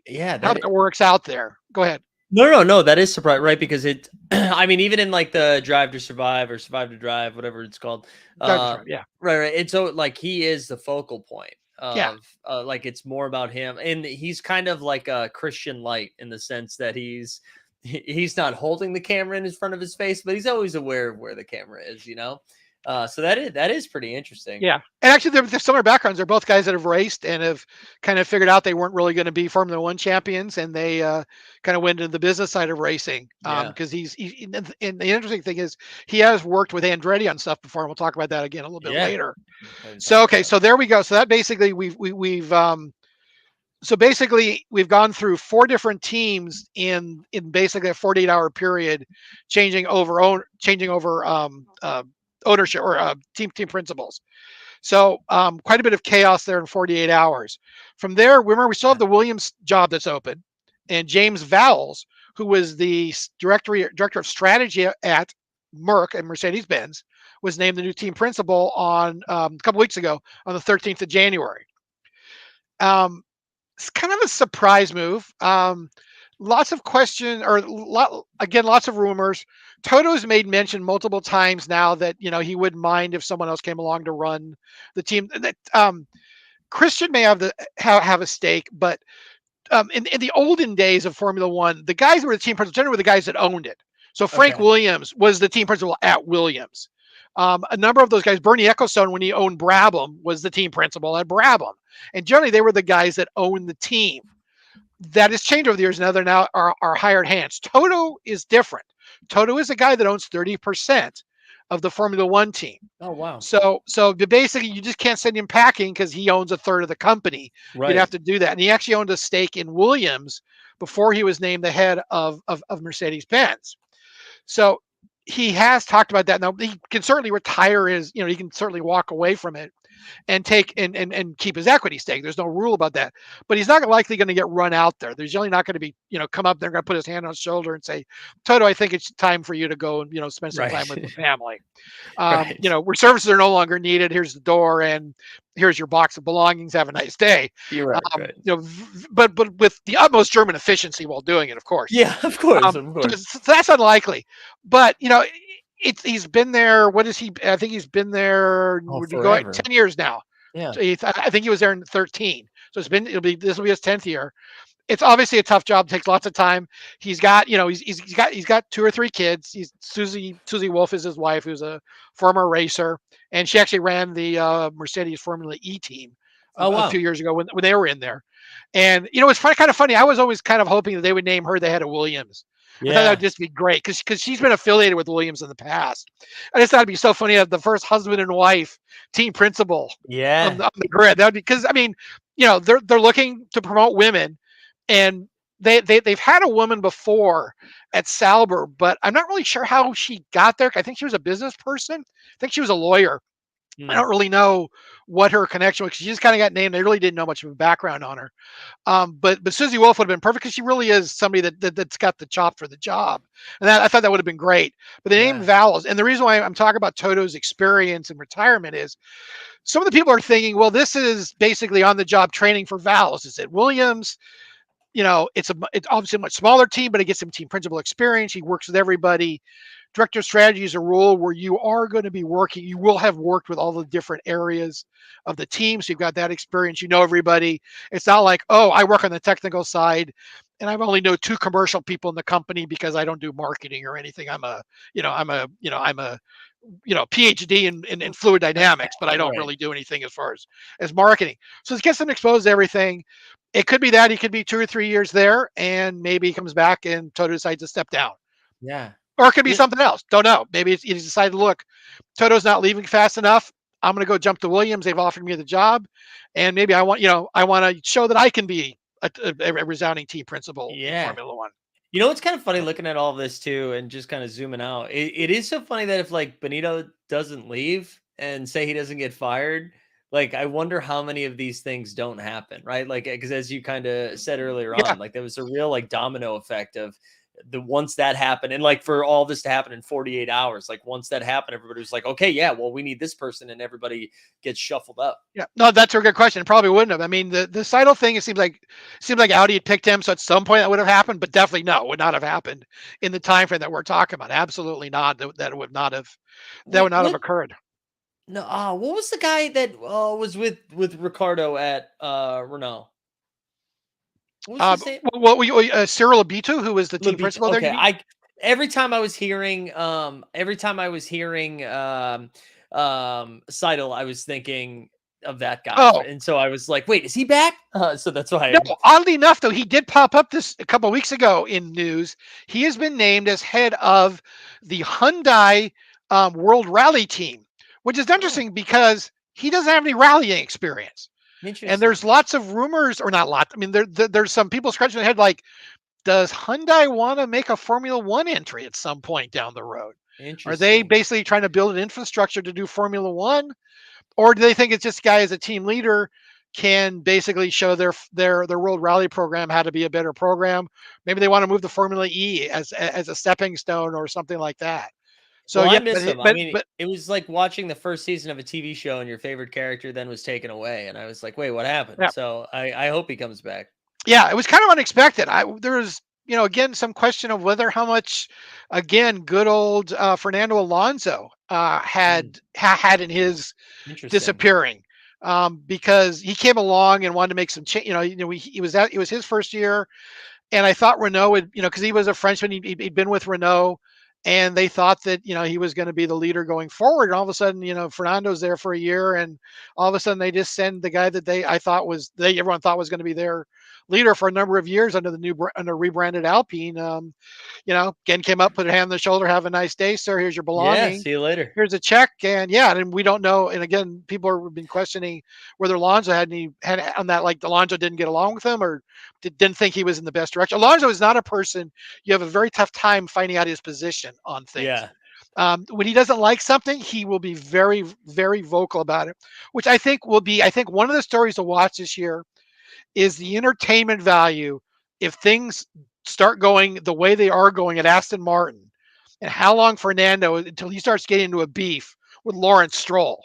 C: that works out there. Go ahead.
B: No. That is surprising, right? Because I mean, even in like the Drive to Survive or Survive to Drive, whatever it's called.
C: Yeah.
B: Right. And so like he is the focal point of like it's more about him, and he's kind of like a Christian Light in the sense that he's not holding the camera in front of his face, but he's always aware of where the camera is, So that is pretty interesting.
C: Yeah. And actually, they're similar backgrounds. They're both guys that have raced and have kind of figured out they weren't really going to be Formula One champions. And they kind of went into the business side of racing because and the interesting thing is he has worked with Andretti on stuff before. And we'll talk about that again a little bit later. So, okay. So there we go. So that basically we've gone through 4 different teams in basically a 48-hour period, changing over ownership or team principals. So quite a bit of chaos there in 48 hours. From there, remember, we still have the Williams job that's open, and James Vowles, who was the director of strategy at Merck and Mercedes-Benz, was named the new team principal on a couple weeks ago on the 13th of January. It's kind of a surprise move. Lots of questions, lots of rumors. Toto's made mention multiple times now that he wouldn't mind if someone else came along to run the team. That Christian may have a stake, but in the olden days of Formula One, the guys who were the team principals generally were the guys that owned it. So Frank
B: Okay.
C: Williams was the team principal at Williams. A number of those guys, Bernie Ecclestone, when he owned Brabham, was the team principal at Brabham. And generally, they were the guys that owned the team. That has changed over the years. Now they're are hired hands. Toto is different. Toto is a guy that owns 30% of the Formula One team.
B: Oh wow.
C: So basically, you just can't send him packing because he owns a third of the company. You'd
B: Right.
C: have to do that. And he actually owned a stake in Williams before he was named the head of Mercedes Benz. So he has talked about that. Now he can certainly retire his, he can certainly walk away from it and take and keep his equity stake. There's no rule about that. But he's not likely going to get run out there. There's generally not going to be, come up there, going to put his hand on his shoulder and say, Toto, I think it's time for you to go and, spend some time with the family.
B: Right.
C: Where services are no longer needed. Here's the door and here's your box of belongings. Have a nice day.
B: You're right. Right.
C: But with the utmost German efficiency while doing it, of course.
B: Yeah, of course, of course.
C: So that's unlikely. But he's been there. What is he? I think he's been there. Would you go 10 years now?
B: Yeah.
C: So I think he was there in 13. So this will be his 10th year. It's obviously a tough job. It takes lots of time. He's got, he's got 2 or 3 kids. Susie Wolf is his wife, who's a former racer, and she actually ran the Mercedes Formula E team a few years ago when they were in there. And it's kind of funny. I was always kind of hoping that they would name her the head of Williams. Yeah. I thought that would just be great because she's been affiliated with Williams in the past. I just thought it'd be so funny that the first husband and wife team principal on the grid. That would be because they're looking to promote women. And they've had a woman before at Sauber, but I'm not really sure how she got there. I think she was a business person. I think she was a lawyer. I don't really know what her connection was. She just kind of got named. I really didn't know much of a background on her. But Susie Wolf would have been perfect because she really is somebody that's got the chop for the job. And I thought that would have been great. But the name Vowels, and the reason why I'm talking about Toto's experience and retirement is some of the people are thinking, well, this is basically on the job training for Vowels. Is it Williams? It's obviously a much smaller team, but it gets him team principal experience. He works with everybody. Director of strategy is a role where you are going to be working. You will have worked with all the different areas of the team. So you've got that experience. Everybody. It's not like, oh, I work on the technical side and I only know 2 commercial people in the company because I don't do marketing or anything. I'm a PhD in fluid dynamics, but I don't really do anything as far as marketing. So it gets them exposed to everything. It could be that he could be 2 or 3 years there and maybe he comes back and Toto decides to step down.
B: Yeah.
C: Or it could be something else. Don't know. Maybe he decided, look, Toto's not leaving fast enough. I'm going to go jump to Williams. They've offered me the job. And maybe I want to show that I can be a resounding team principal in Formula One.
B: It's kind of funny looking at all this too and just kind of zooming out. It is so funny that if like Benito doesn't leave and say he doesn't get fired, like I wonder how many of these things don't happen, right? Like because as you kind of said earlier on, like there was a real like domino effect of once that happened, and like for all this to happen in 48 hours, like once that happened, everybody was like, okay, yeah, well, we need this person, and everybody gets shuffled up.
C: Yeah, no, that's a good question. It probably wouldn't have. I mean, the Seidel thing, it seems like Audi had picked him, so at some point that would have happened, but definitely no, would not have happened in the time frame that we're talking about. Absolutely not. That would not have have occurred.
B: No, what was the guy that was with Ricardo at Renault?
C: Cyril Abitu, who was the team principal there.
B: Okay, every time I was hearing Seidel, I was thinking of that guy.
C: Oh.
B: And so I was like, wait, is he back? So that's why.
C: No, oddly enough, though, he did pop up a couple of weeks ago in news. He has been named as head of the Hyundai World Rally team, which is interesting because he doesn't have any rallying experience. And there's lots of rumors, or not lots. I mean, there's some people scratching their head like, does Hyundai want to make a Formula One entry at some point down the road? Are they basically trying to build an infrastructure to do Formula One? Or do they think it's just guy as a team leader can basically show their World Rally program how to be a better program? Maybe they want to move to Formula E as a stepping stone or something like that. So
B: I miss him. I mean, it was like watching the first season of a TV show and your favorite character then was taken away. And I was like, wait, what happened? Yeah. So I hope he comes back. Yeah,
C: it was kind of unexpected. There was, again, some question of whether how much, again, good old Fernando Alonso had in his disappearing. because he came along and wanted to make some change. It was his first year, and I thought Renault would, because he was a Frenchman, he'd been with Renault, and they thought that he was going to be the leader going forward. And all of a sudden, Fernando's there for a year, and all of a sudden they just send the guy that everyone thought was going to be their leader for a number of years under rebranded Alpine. Again, came up, put a hand on the shoulder, have a nice day, sir. Here's your
B: Yeah,
C: belongings.
B: see you later.
C: Here's a check, and we don't know. And again, people have been questioning whether Alonso had on that, like Alonso didn't get along with him or didn't think he was in the best direction. Alonso is not a person you have a very tough time finding out his position on things.
B: Yeah.
C: When he doesn't like something, he will be very, very vocal about it, which I think one of the stories to watch this year is the entertainment value if things start going the way they are going at Aston Martin, and how long Fernando until he starts getting into a beef with Lawrence Stroll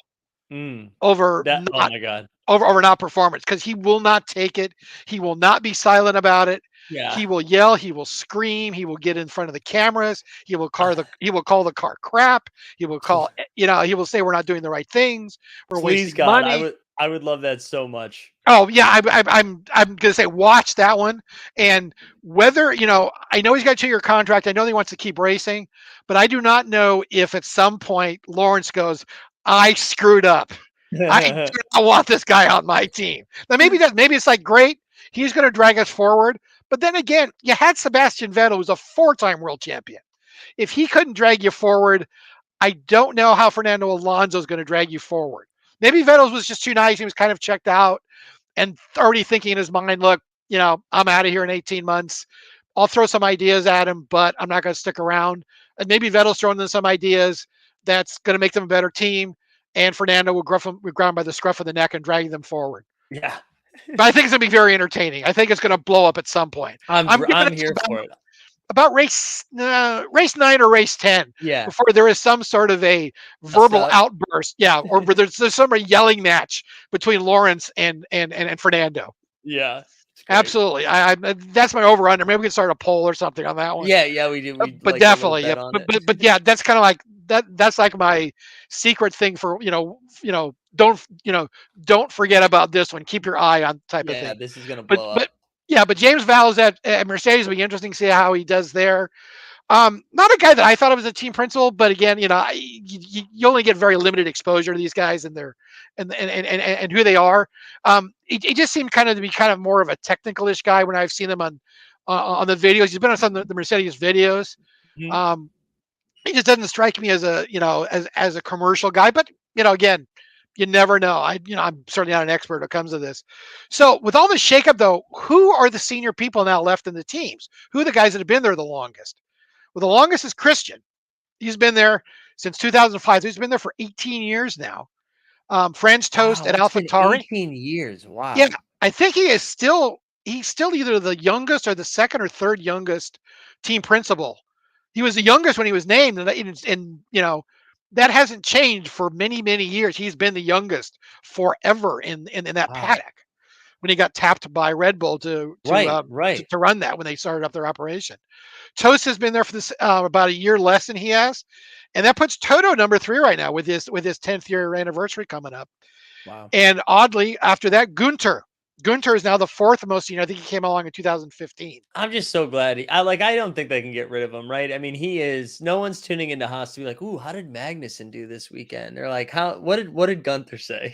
C: over
B: Oh
C: not
B: my God.
C: over not performance, because he will not take it. He will not be silent about it.
B: Yeah.
C: He will yell. He will scream. He will get in front of the cameras. He will call the car crap. He will he will say we're not doing the right things. We're
B: Please
C: wasting
B: God,
C: money.
B: I would love that so much.
C: Oh yeah, I'm gonna say watch that one, and whether I know he's got a 2-year contract. I know he wants to keep racing, but I do not know if at some point Lawrence goes, I screwed up. I do not want this guy on my team. Now maybe it's like great, he's going to drag us forward, but then again, you had Sebastian Vettel, who's a 4-time world champion. If he couldn't drag you forward, I don't know how Fernando Alonso is going to drag you forward. Maybe Vettel was just too nice. He was kind of checked out and already thinking in his mind, look, I'm out of here in 18 months. I'll throw some ideas at him, but I'm not going to stick around. And maybe Vettel's throwing in some ideas that's going to make them a better team, and Fernando will grab him by the scruff of the neck and drag them forward.
B: Yeah.
C: But I think it's going to be very entertaining. I think it's going to blow up at some point.
B: I'm here for it.
C: About race 9 or race 10,
B: Yeah.
C: before there is some sort of a verbal outburst. Yeah, or there's some sort of yelling match between Lawrence and Fernando.
B: Yeah.
C: Absolutely. I that's my over under. Maybe we can start a poll or something on that one.
B: Yeah, we do.
C: But definitely, yeah. But yeah, that's kind of like that's like my secret thing for don't forget about this one. Keep your eye on type of thing.
B: Yeah, this is gonna blow up.
C: But James Vowles at Mercedes will be interesting to see how he does there. Not a guy that I thought of as a team principal, but again, you only get very limited exposure to these guys and their and who they are. He just seemed to be more of a technical-ish guy when I've seen him on the videos. He's been on some of the Mercedes videos.
B: Mm-hmm.
C: He just doesn't strike me as a commercial guy, but again, you never know. I'm certainly not an expert when it comes to this. So with all the shakeup, though, who are the senior people now left in the teams? Who are the guys that have been there the longest? Well, the longest is Christian. He's been there since 2005. So he's been there for 18 years now. Franz Toast at AlphaTauri.
B: 18 years. Wow.
C: Yeah, I think he's still either the youngest or the second or third youngest team principal. He was the youngest when he was named, and that hasn't changed for many, many years. He's been the youngest forever in that paddock when he got tapped by Red Bull to run that when they started up their operation. Toast has been there for this about a year less than he has, and that puts Toto number 3 right now with his 10th year anniversary coming up.
B: Wow.
C: And oddly, after that, Gunter is now the 4th most senior. I think he came along in 2015.
B: I'm just so glad. I don't think they can get rid of him, right? I mean, no one's tuning into Haas to be like, ooh, how did Magnussen do this weekend? They're like, what did Gunther say?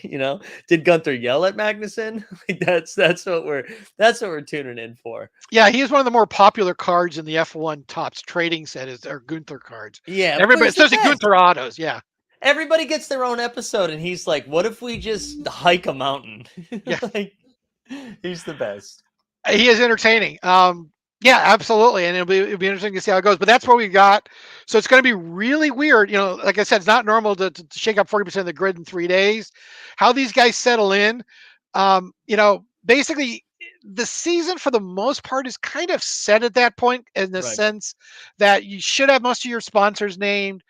B: Did Gunther yell at Magnussen? That's what we're tuning in for.
C: Yeah, he is one of the more popular cards in the F1 Tops trading set are Gunther cards.
B: Yeah.
C: Everybody, especially Gunther autos. Yeah.
B: Everybody gets their own episode, and he's like, what if we just hike a mountain?
C: Yeah.
B: He's the best.
C: He is entertaining. Yeah, absolutely. And it'll be interesting to see how it goes. But that's what we got. So it's going to be really weird. Like I said, it's not normal to shake up 40% of the grid in 3 days. How these guys settle in, basically the season for the most part is kind of set at that point in the sense that you should have most of your sponsors named.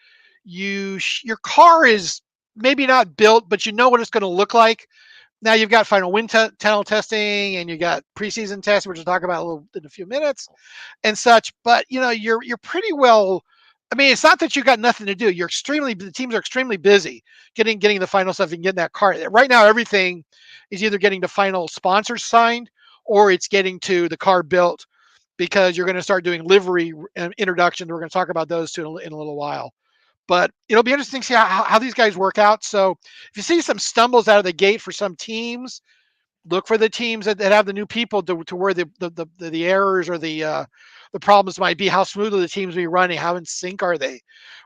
C: Your car is maybe not built, but you know what it's going to look like. Now you've got final wind tunnel testing, and you got preseason tests, which we'll talk about in a few minutes, and such. But you're pretty well I mean, it's not that you got nothing to do. The teams are extremely busy getting the final stuff and getting that car. Right now, everything is either getting the final sponsors signed or it's getting to the car built because you're going to start doing livery introductions. We're going to talk about those too in a little while. But it'll be interesting to see how these guys work out. So if you see some stumbles out of the gate for some teams, look for the teams that have the new people to where the errors or the problems might be. How smoothly the teams be running, how in sync are they?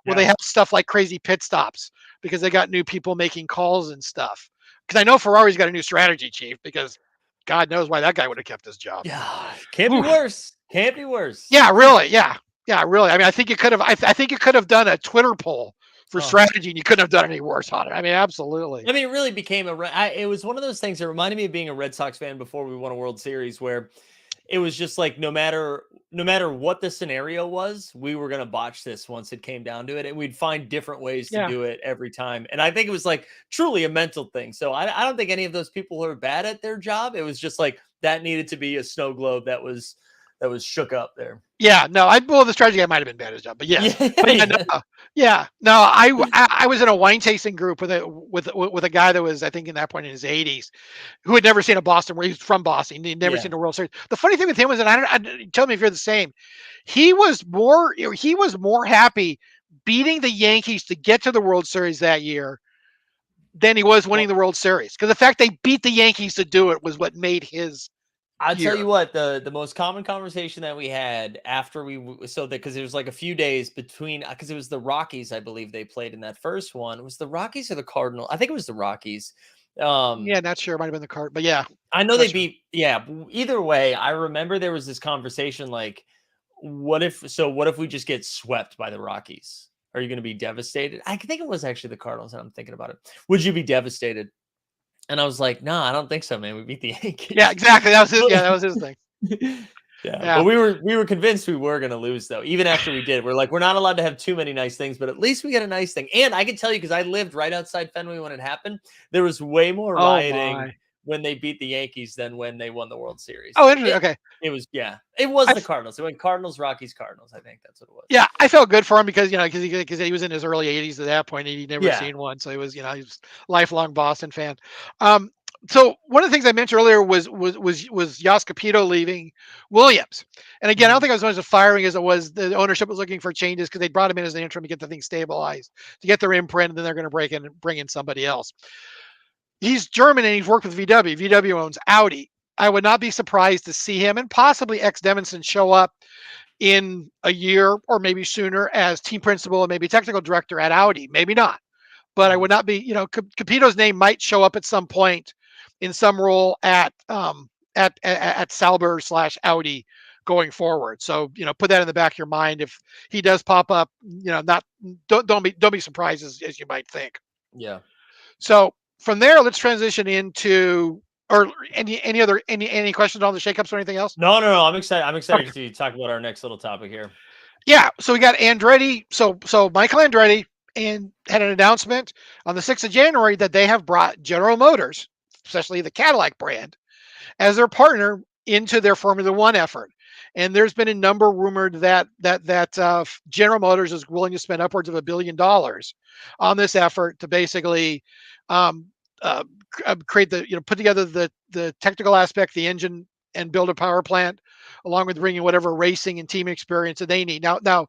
C: Will they have stuff like crazy pit stops because they got new people making calls and stuff? Because I know Ferrari's got a new strategy chief because God knows why that guy would have kept his job.
B: Yeah, can't be
C: Oof.
B: worse. Can't be worse.
C: Yeah, really. Yeah, really. I mean, I think you could have. I think you could have done a Twitter poll for strategy, and you couldn't have done any worse on it. I mean, absolutely.
B: I mean, it really became it was one of those things that reminded me of being a Red Sox fan before we won a World Series, where it was just like no matter what the scenario was, we were gonna botch this once it came down to it, and we'd find different ways to do it every time. And I think it was like truly a mental thing. So I don't think any of those people who are bad at their job. It was just like that needed to be a snow globe that was shook up there.
C: Yeah, no, the strategy guy might have been bad at his job, but yes, but no, I was in a wine tasting group with a guy that was I think in that point in his 80s who had never seen a Boston where he's from Boston, he'd never seen a World Series. The funny thing with him was, and tell me if you're the same, he was more happy beating the Yankees to get to the World Series that year than he was winning the World Series because the fact they beat the Yankees to do it was what made his.
B: I'll tell you what, the most common conversation that we had after because it was like a few days between, because it was the Rockies, I believe they played in that first one. It was the Rockies or the Cardinals? I think it was the Rockies.
C: Yeah, not sure. It might have been the Card, but yeah.
B: I know they beat, either way, I remember there was this conversation like, what if we just get swept by the Rockies? Are you going to be devastated? I think it was actually the Cardinals, and I'm thinking about it. Would you be devastated? And I was like, no, I don't think so, man. We beat the Yankees.
C: Yeah, exactly. That was his thing.
B: Yeah. But we were convinced we were going to lose, though. Even after we did, we're like, we're not allowed to have too many nice things, but at least we get a nice thing. And I can tell you, because I lived right outside Fenway when it happened, there was way more rioting when they beat the Yankees than when they won the World Series.
C: Oh, interesting. Okay.
B: It was the Cardinals. It went Cardinals, Rockies, Cardinals. I think that's what it was.
C: Yeah, I felt good for him because he was in his early 80s at that point. He'd never seen one, so he was a lifelong Boston fan. So one of the things I mentioned earlier was Yas Capito leaving Williams, and again, I don't think it was as much a firing as it was the ownership was looking for changes because they brought him in as an interim to get the thing stabilized, to get their imprint, and then they're going to bring in somebody else. He's German and he's worked with VW. VW owns Audi. I would not be surprised to see him and possibly X Demonson show up in a year or maybe sooner as team principal and maybe technical director at Audi. Maybe not, but I would not be. Capito's name might show up at some point in some role at Sauber / Audi going forward. So put that in the back of your mind if he does pop up. Don't be surprised as you might think.
B: Yeah.
C: So from there, let's transition into any questions on the shakeups or anything else?
B: No. I'm excited to talk about our next little topic here.
C: Yeah. So we got Andretti. So Michael Andretti had an announcement on the 6th of January that they have brought General Motors, especially the Cadillac brand, as their partner into their Formula One effort. And there's been a number rumored that General Motors is willing to spend upwards of $1 billion on this effort to basically create put together the technical aspect, the engine, and build a power plant, along with bringing whatever racing and team experience that they need. Now,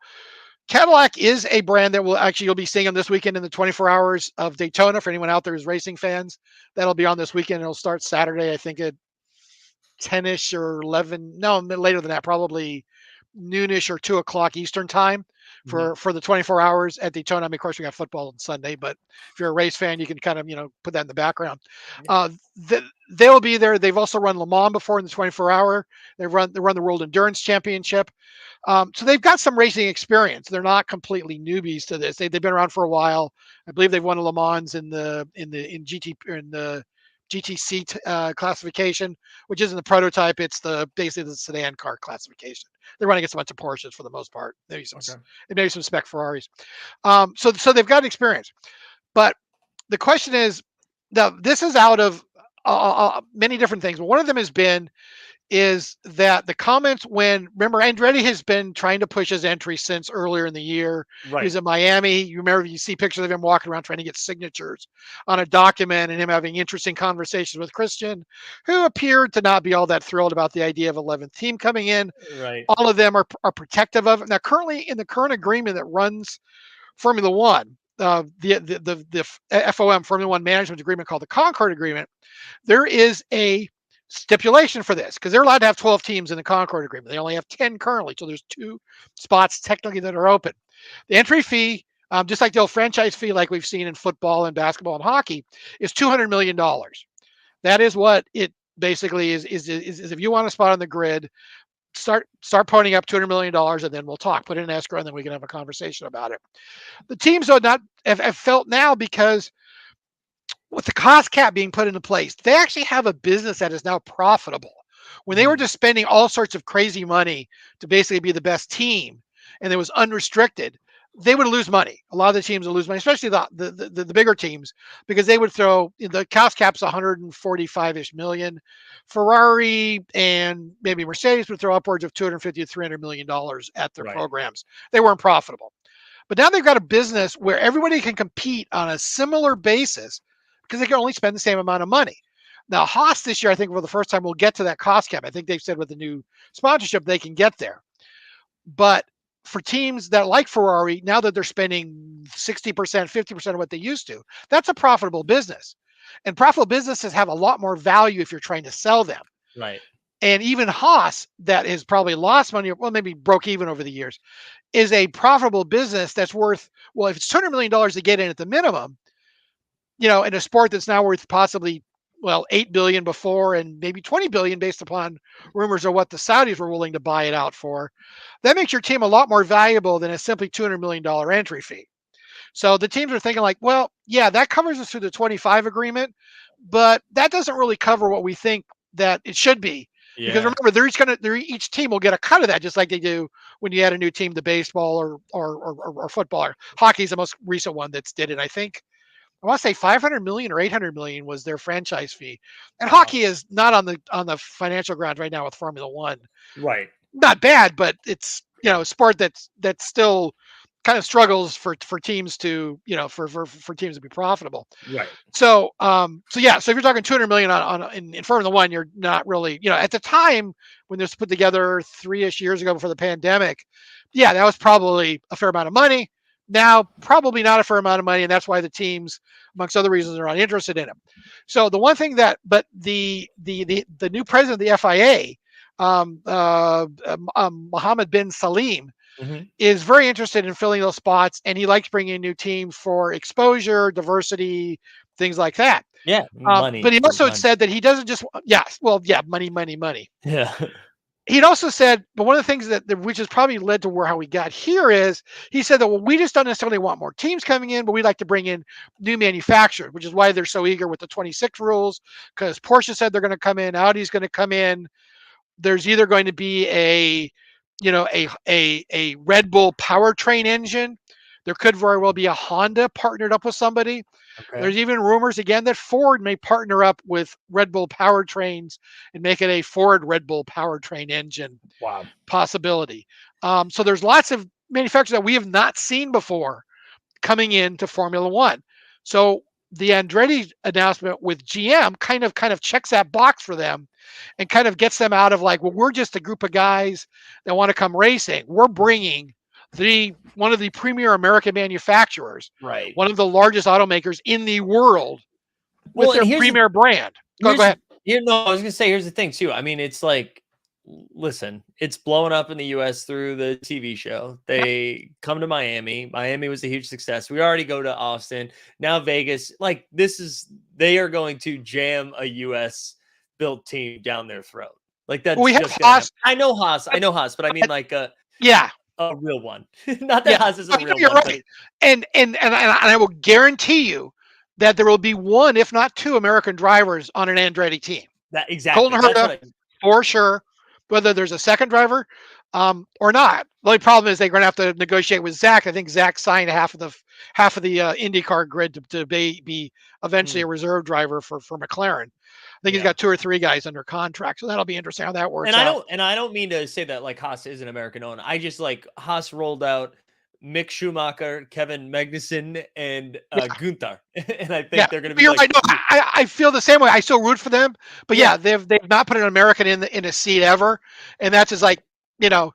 C: Cadillac is a brand that you'll be seeing them this weekend in the 24 hours of Daytona. For anyone out there who's racing fans, that'll be on this weekend. It'll start Saturday, I think at 10ish or 11. No, later than that, probably noonish or 2 o'clock Eastern time for the 24 hours at Daytona. I mean, of course, we got football on Sunday, but if you're a race fan, you can kind of put that in the background. They'll be there. They've also run Le Mans before in the 24-hour. They run the World Endurance Championship. So they've got some racing experience. They're not completely newbies to this. They've been around for a while. I believe they've won Le Mans in the GTC classification, which isn't the prototype. It's basically the sedan car classification. They're running against a bunch of Porsches for the most part. Maybe some spec Ferraris. So they've got experience. But the question is, now this is out of many different things. But one of them has been, is that the comments when, remember, Andretti has been trying to push his entry since earlier in the year. He was
B: Right.
C: in Miami. You remember, you see pictures of him walking around trying to get signatures on a document and him having interesting conversations with Christian, who appeared to not be all that thrilled about the idea of 11th team coming in.
B: Right.
C: All of them are protective of it. Now, currently in the current agreement that runs Formula One, the FOM, Formula One Management Agreement called the Concord Agreement, there is a stipulation for this because they're allowed to have 12 teams in the Concord Agreement. They only have 10 currently, so there's 2 spots technically that are open. The entry fee, just like the old franchise fee, like we've seen in football and basketball and hockey, is $200 million. That is what it basically is if you want a spot on the grid, start ponying up $200 million and then we'll talk. Put it in escrow and then we can have a conversation about it. The teams are not have felt now because with the cost cap being put into place, they actually have a business that is now profitable. When they were just spending all sorts of crazy money to basically be the best team and it was unrestricted, they would lose money. A lot of the teams would lose money, especially the bigger teams, because they would throw the cost cap's 145-ish million. Ferrari and maybe Mercedes would throw upwards of 250 to $300 million at their
B: Right.
C: programs. They weren't profitable. But now they've got a business where everybody can compete on a similar basis because they can only spend the same amount of money. Now, Haas this year, I think for the first time, will get to that cost cap. I think they've said with the new sponsorship, they can get there. But for teams that like Ferrari, now that they're spending 60%, 50% of what they used to, that's a profitable business. And profitable businesses have a lot more value if you're trying to sell them.
B: Right.
C: And even Haas, that has probably lost money, well, maybe broke even over the years, is a profitable business that's worth, well, if it's $200 million to get in at the minimum, in a sport that's now worth possibly, well, 8 billion before and maybe 20 billion based upon rumors of what the Saudis were willing to buy it out for, that makes your team a lot more valuable than a simply $200 million entry fee. So the teams are thinking like, well, yeah, that covers us through the 25 agreement, but that doesn't really cover what we think that it should be. Because
B: Yeah.
C: remember, each team will get a cut of that, just like they do when you add a new team to baseball or football. Or hockey is the most recent one that's did it. I want to say 500 million or 800 million was their franchise fee. And
B: Wow.
C: hockey is not on the financial ground right now with Formula One.
B: Right.
C: Not bad, but it's a sport that's still kind of struggles for teams to for teams to be profitable.
B: Right.
C: So yeah, so if you're talking 200 million in Formula One, you're not really, at the time when this was put together 3-ish years ago before the pandemic, yeah, that was probably a fair amount of money. Now, probably not a fair amount of money, and that's why the teams, amongst other reasons, are not interested in it. So the one thing but the new president of the FIA, Mohammed bin Salim, is very interested in filling those spots, and he likes bringing a new team for exposure, diversity, things like that.
B: Yeah. Money.
C: But he also
B: Money.
C: said that he doesn't just, money, money, money.
B: Yeah.
C: He'd also said, but one of the things which has probably led to how we got here is, he said that, well, we just don't necessarily want more teams coming in, but we'd like to bring in new manufacturers, which is why they're so eager with the 26 rules, because Porsche said they're going to come in, Audi's going to come in. There's either going to be a Red Bull powertrain engine. There could very well be a Honda partnered up with somebody.
B: Okay.
C: There's even rumors again that Ford may partner up with Red Bull powertrains and make it a Ford Red Bull powertrain engine.
B: Wow.
C: Possibility. So there's lots of manufacturers that we have not seen before coming into Formula One. So the Andretti announcement with GM kind of checks that box for them and kind of gets them out of like, well, we're just a group of guys that want to come racing. We're bringing one of the premier American manufacturers,
B: Right.
C: one of the largest automakers in the world, with their premier brand. Go ahead.
B: I was gonna say, here's the thing too. I mean, it's like, listen, it's blowing up in the US through the TV show. They come to Miami. Miami was a huge success. We already go to Austin. Now Vegas. Like, they are going to jam a US built team down their throat. Like, that's
C: we have
B: just
C: Haas.
B: I know Haas, but I mean like a real one. Not that Haas is a real
C: you're
B: one.
C: Right. And I will guarantee you that there will be one, if not two, American drivers on an Andretti team.
B: That exactly.
C: Colton Herta, for sure. Whether there's a second driver, or not. The only problem is they're going to have to negotiate with Zach. I think Zach signed half of the IndyCar grid to be eventually a reserve driver for McLaren. I think he's
B: Yeah.
C: got 2 or 3 guys under contract, so that'll be interesting how that works
B: And
C: out.
B: I don't mean to say that like Haas is an American owned. I just like Haas rolled out Mick Schumacher, Kevin Magnussen, and
C: Yeah,
B: Gunther, and I
C: yeah.
B: think they're going to
C: But
B: be
C: you're
B: like,
C: right. No, I feel the same way. I still root for them, but
B: yeah,
C: yeah, they've not put an American in a seat ever, and that's just like, you know,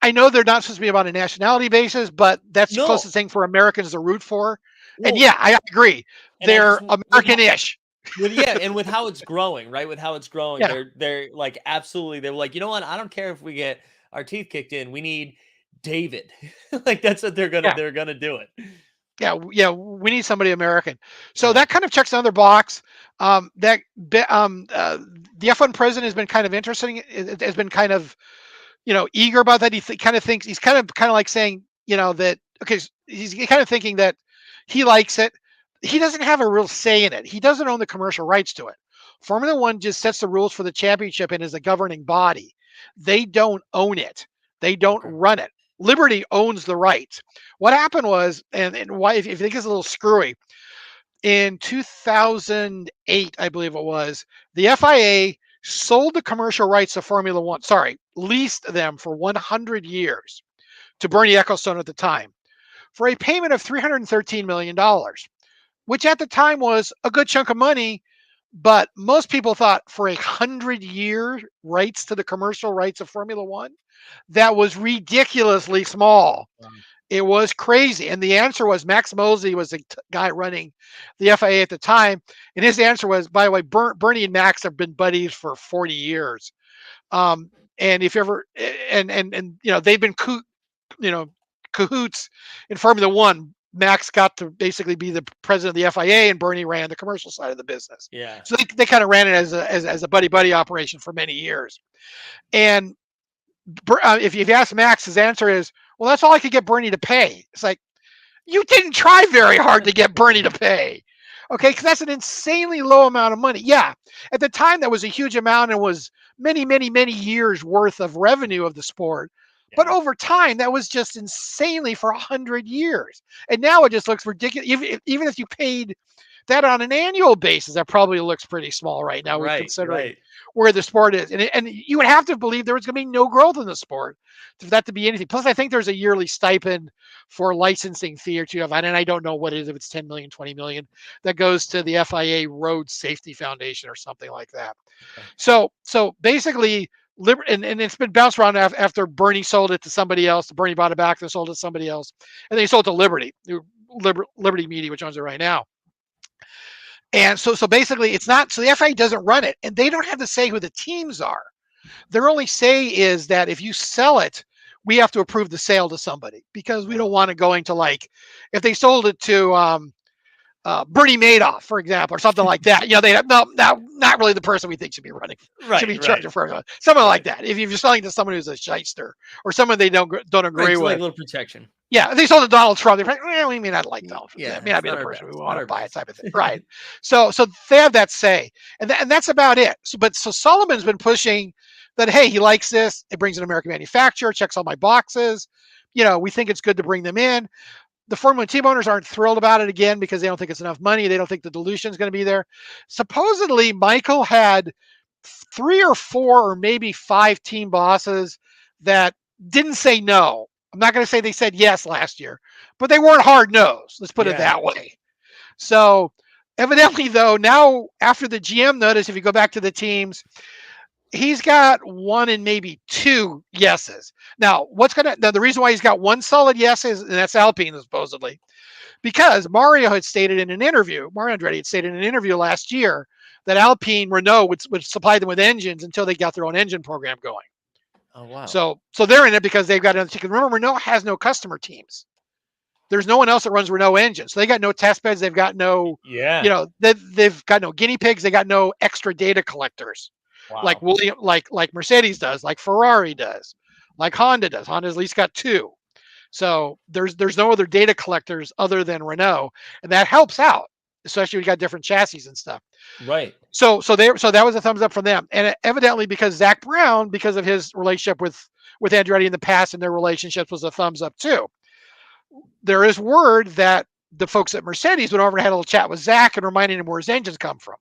C: I know they're not supposed to be about a nationality basis, but that's the
B: no,
C: closest thing for Americans to root for. And
B: well,
C: yeah, I agree.
B: and I
C: They're
B: just
C: American-ish.
B: and with how it's growing, right? With how it's growing,
C: Yeah,
B: they're like absolutely. They were like, you know what? I don't care if we get our teeth kicked in. We need David. Like that's what
C: yeah,
B: they're gonna do it.
C: yeah. We need somebody American. So
B: Yeah.
C: that kind of checks another box. The F1 president has been kind of interesting. It has been kind of, eager about that. Kind of thinks he's kind of like saying, that okay, he's kind of thinking that he likes it. He doesn't have a real say in it. He doesn't own the commercial rights to it. Formula One just sets the rules for the championship and is a governing body. They don't own it. They don't
B: Okay.
C: run it. Liberty owns the rights. What happened was, and why, if you think it's a little screwy, in 2008, I believe it was, the FIA sold the commercial rights to Formula One, leased them for 100 years to Bernie Ecclestone at the time for a payment of $313 million, which at the time was a good chunk of money. But most people thought for 100-year rights to the commercial rights of Formula One, that was ridiculously small.
B: Um,
C: It was crazy. And the answer was Max Mosley was the guy running the FIA at the time. And his answer was, by the way, Bernie and Max have been buddies for 40 years. And if you ever, they've been, cahoots in Formula One. Max got to basically be the president of the FIA and Bernie ran the commercial side of the business.
B: yeah.
C: So they kind of ran it as a buddy operation for many years. And if you ask Max, his answer is, well, that's all I could get Bernie to pay. It's like, you didn't try very hard to get Bernie to pay. Okay, because that's an insanely low amount of money. Yeah, at the time that was a huge amount and was many, many, many years worth of revenue of the sport. But
B: Yeah.
C: over time, that was just insanely for 100 years. And now it just looks ridiculous. Even if you paid that on an annual basis, that probably looks pretty small right now, with
B: Right.
C: considering
B: Right.
C: where the sport is. And you would have to believe there was going to be no growth in the sport for that to be anything. Plus, I think there's a yearly stipend for licensing fee or two of, and I don't know what it is, if it's 10 million, 20 million, that goes to the FIA Road Safety Foundation or something like that.
B: Okay.
C: So basically, and it's been bounced around after Bernie sold it to somebody else. Bernie bought it back, then sold it to somebody else, and then he sold it to Liberty Media, which owns it right now. And so basically, it's not, so the FIA doesn't run it, and they don't have to say who the teams are. Their only say is that if you sell it, we have to approve the sale to somebody, because we don't want it going to, like, if they sold it to Bernie Madoff, for example, or something like that. They have not really the person we think should be running, should be
B: Right.
C: charging
B: Right.
C: for someone like
B: Right.
C: that. If you're selling to someone who's a shyster or someone they don't
B: Right.
C: agree
B: So like
C: with,
B: a little protection.
C: yeah, if they sold to Donald Trump, they're like, we may not like Donald Trump. That
B: Yeah.
C: may not
B: It's
C: be
B: not
C: the
B: our
C: person
B: best.
C: we
B: Not
C: want to
B: our
C: buy it,
B: best.
C: type of thing, right? So they have that say, and that's about it. So Sullivan's been pushing that, hey, he likes this. It brings an American manufacturer, checks all my boxes. We think it's good to bring them in. The Formula team owners aren't thrilled about it, again, because they don't think it's enough money. They don't think the dilution is going to be there. Supposedly, Michael had 3 or 4 or maybe 5 team bosses that didn't say no. I'm not going to say they said yes last year, but they weren't hard nosed. Let's put it
B: Yeah.
C: that way. So evidently, though, now after the GM notice, if you go back to the teams, he's got 1 and maybe 2 yeses. Now, the reason why he's got 1 solid yes is, and that's Alpine, supposedly, because Mario Andretti had stated in an interview last year that Alpine Renault would supply them with engines until they got their own engine program going.
B: Oh wow.
C: So they're in it because they've got another team. Remember, Renault has no customer teams. There's no one else that runs Renault engines. So they got no test beds. They've got no,
B: Yeah.
C: they've got no guinea pigs. They got no extra data collectors like
B: Wow.
C: William, like Mercedes does, like Ferrari does, like Honda does. Honda's at least got 2. So there's no other data collectors other than Renault, and that helps out. especially when you got different chassis and stuff.
B: Right.
C: So that was a thumbs up from them. And evidently because Zach Brown, because of his relationship with Andretti in the past and their relationships, was a thumbs up too. There is word that the folks at Mercedes went over and had a little chat with Zach and reminding him where his engines come from.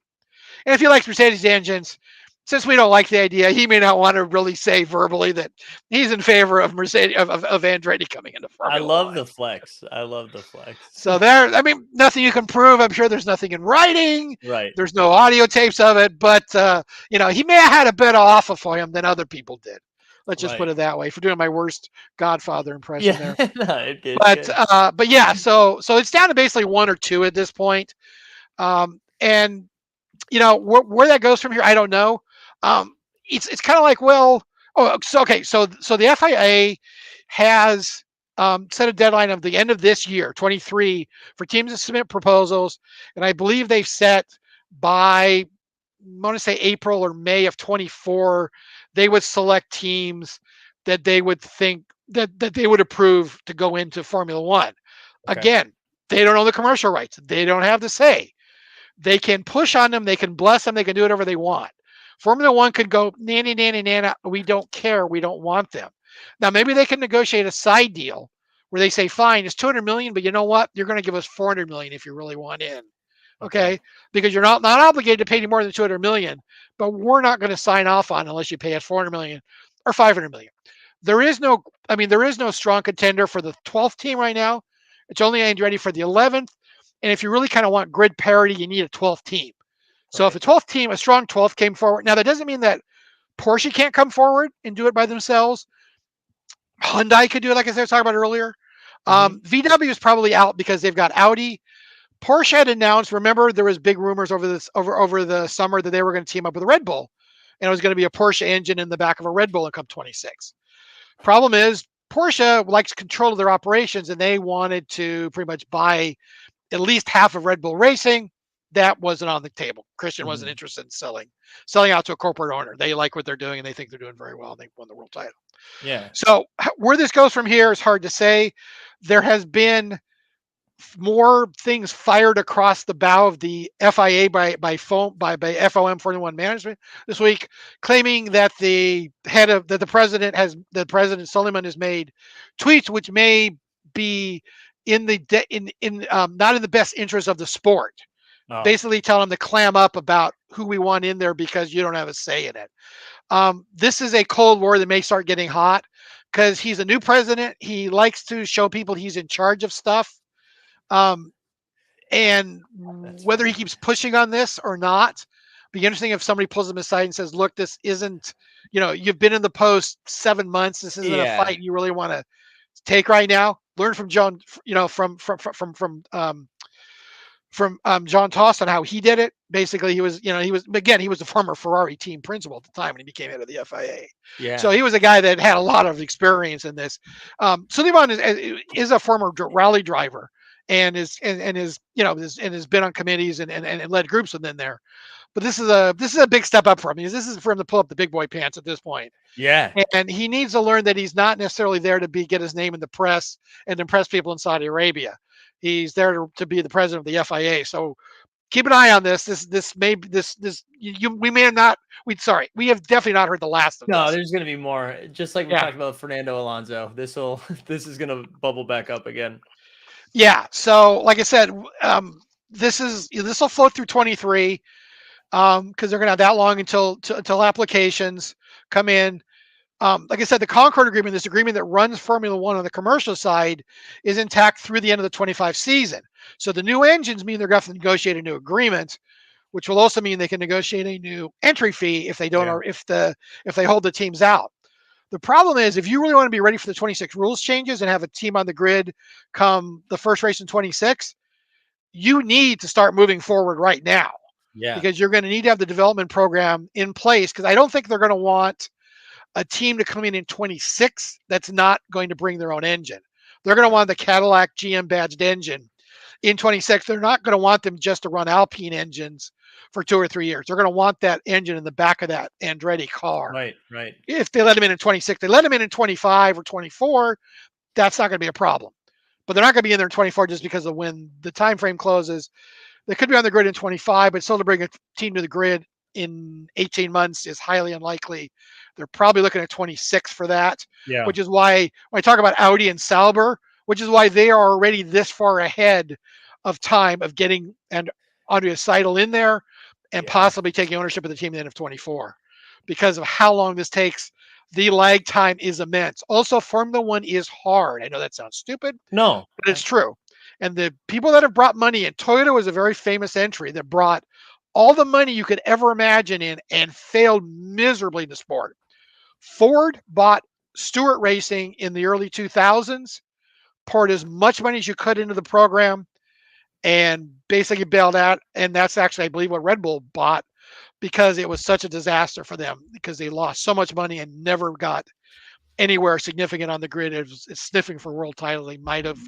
C: And if he likes Mercedes engines, since we don't like the idea, he may not want to really say verbally that he's in favor of Mercedes of Andretti coming into
B: I
C: Formula
B: love
C: One.
B: the flex. I love the flex.
C: So there, I mean, nothing you can prove. I'm sure there's nothing in writing.
B: Right.
C: There's no audio tapes of it, but he may have had a better offer for him than other people did. Let's just put
B: Right.
C: it that way. For doing my worst Godfather impression
B: Yeah.
C: there,
B: No, it's good.
C: but yeah, so it's down to basically one or two at this point. And where that goes from here, I don't know. It's kind of like, well, so the FIA has set a deadline of the end of this year, 23, for teams to submit proposals, and I believe they've set by, I want to say April or May of 24, they would select teams that they would think that they would approve to go into Formula One.
B: Okay.
C: Again, they don't own the commercial rights. They don't have the say. They can push on them. They can bless them. They can do whatever they want. Formula One could go, nanny, nanny, nana. We don't care. We don't want them. Now, maybe they can negotiate a side deal where they say, fine, it's 200 million, but you know what? You're going to give us 400 million if you really want in. Okay. Because you're not obligated to pay any more than 200 million, but we're not going to sign off on unless you pay us 400 million or 500 million. There is no strong contender for the 12th team right now. It's only Andretti for the 11th. And if you really kind of want grid parity, you need a 12th team. So if a 12th team, a strong 12th came forward, now that doesn't mean that Porsche can't come forward and do it by themselves. Hyundai could do it, like I was talking about earlier. VW is probably out because they've got Audi. Porsche had announced, remember, there was big rumors over the summer that they were going to team up with Red Bull, and it was going to be a Porsche engine in the back of a Red Bull in Cup 26. Problem is, Porsche likes control of their operations, and they wanted to pretty much buy at least half of Red Bull Racing. That wasn't on the table. Christian wasn't interested in selling out to a corporate owner. They like what they're doing, and they think they're doing very well, and they won the world title.
B: Yeah.
C: So where this goes from here is hard to say. There has been more things fired across the bow of the FIA by FOM 41 management this week, claiming that the President Sullivan has made tweets which may be in not in the best interest of the sport. Basically telling them to clam up about who we want in there because you don't have a say in it. This is a Cold War that may start getting hot because he's a new president. He likes to show people he's in charge of stuff. And whether he keeps pushing on this or not, be interesting if somebody pulls him aside and says, look, this isn't, you've been in the post 7 months. This isn't a fight you really want to take right now. Learn from John, from John Tost on how he did it. Basically, he was the former Ferrari team principal at the time when he became head of the FIA.
B: Yeah.
C: So he was a guy that had a lot of experience in this. Sullivan is a former rally driver and has been on committees and led groups within there. But this is a big step up for him. This is for him to pull up the big boy pants at this point.
B: Yeah.
C: And he needs to learn that he's not necessarily there to get his name in the press and impress people in Saudi Arabia. He's there to be the president of the FIA. So keep an eye on this. We have definitely not heard the last of this.
B: No, there's going to be more. Just like we talked about Fernando Alonso. This is going to bubble back up again. Yeah.
C: So like I said, this will float through 23 because they're going to have that long until applications come in. Like I said, the Concord agreement, this agreement that runs Formula One on the commercial side, is intact through the end of the 25 season. So the new engines mean they're going to negotiate a new agreement, which will also mean they can negotiate a new entry fee if they don't, or if they hold the teams out. The problem is, if you really want to be ready for the 26 rules changes and have a team on the grid come the first race in 26, you need to start moving forward right now.
B: Yeah.
C: Because you're going to need to have the development program in place, because I don't think they're going to want a team to come in 26 that's not going to bring their own engine. They're going to want the Cadillac GM badged engine in 26. They're not going to want them just to run Alpine engines for 2 or 3 years. They're going to want that engine in the back of that Andretti car.
B: Right.
C: If they let them in 26, they let them in 25 or 24, that's not going to be a problem. But they're not going to be in there in 24 just because of when the time frame closes. They could be on the grid in 25, but still to bring a team to the grid in 18 months is highly unlikely. They're probably looking at 26 for that,
B: Yeah.
C: which is why when I talk about Audi and Sauber, which is why they are already this far ahead of time of getting and Andrea Seidel in there and possibly taking ownership of the team at the end of 24 because of how long this takes. The lag time is immense. Also, Formula One is hard. I know that sounds stupid,
B: No.
C: but it's true. And the people that have brought money in, Toyota was a very famous entry that brought all the money you could ever imagine in and failed miserably in the sport. Ford bought Stewart Racing in the early 2000s, poured as much money as you could into the program, and basically bailed out. And that's actually, I believe, what Red Bull bought because it was such a disaster for them because they lost so much money and never got anywhere significant on the grid. It's sniffing for world title. They might have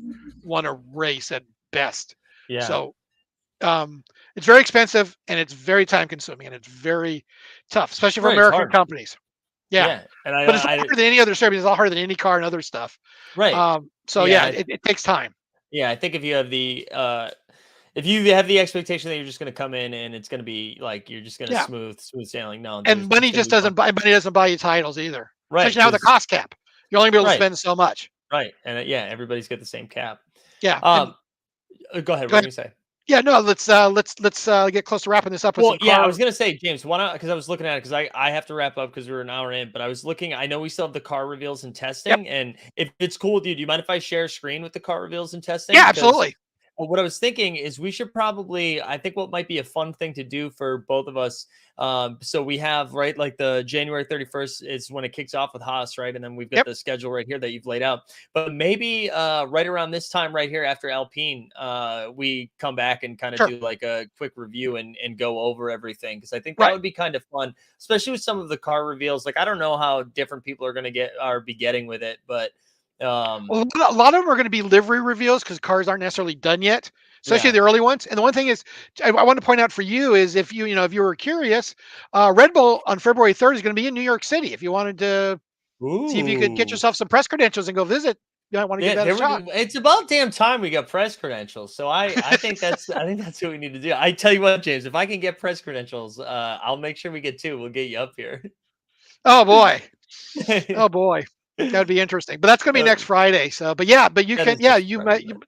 C: won a race at best.
B: Yeah.
C: So it's very expensive and it's very time consuming and it's very tough, especially for American companies. Yeah.
B: And
C: but it's harder than any other service. It's a lot harder than IndyCar and other stuff.
B: Right.
C: So it takes time.
B: Yeah, I think if you have the expectation that you're just going to come in and it's going to be like you're just going to smooth sailing, no.
C: And money doesn't buy you titles either.
B: Right.
C: Especially now with the cost cap, you'll only be able to spend so much.
B: Right. And everybody's got the same cap.
C: Yeah.
B: Go ahead. What were you going to say?
C: Yeah, no, let's get close to wrapping this up. With
B: I was gonna say, James, because I was looking at it because I have to wrap up because we're an hour in, but I was looking. I know we still have the car reveals and testing, and if it's cool with you, do you mind if I share a screen with the car reveals and testing?
C: Yeah, absolutely.
B: What I was thinking is we should probably, I think what might be a fun thing to do for both of us. So we have, right, like the January 31st is when it kicks off with Haas, right? And then we've got the schedule right here that you've laid out. But maybe right around this time right here after Alpine, we come back and kind of do like a quick review and go over everything. Because I think that would be kind of fun, especially with some of the car reveals. Like, I don't know how different people are going to be getting with it, but
C: well, a lot of them are going to be livery reveals because cars aren't necessarily done yet, especially the early ones. And the one thing is, I want to point out for you is if you were curious, Red Bull on February 3rd is going to be in New York City. If you wanted to see if you could get yourself some press credentials and go visit, you might want to give that a shot.
B: It's about damn time we got press credentials. So I think that's what we need to do. I tell you what, James, if I can get press credentials, I'll make sure we get 2. We'll get you up here.
C: Oh boy. Oh boy. That'd be interesting, but that's going to be next Friday. So, but you can, you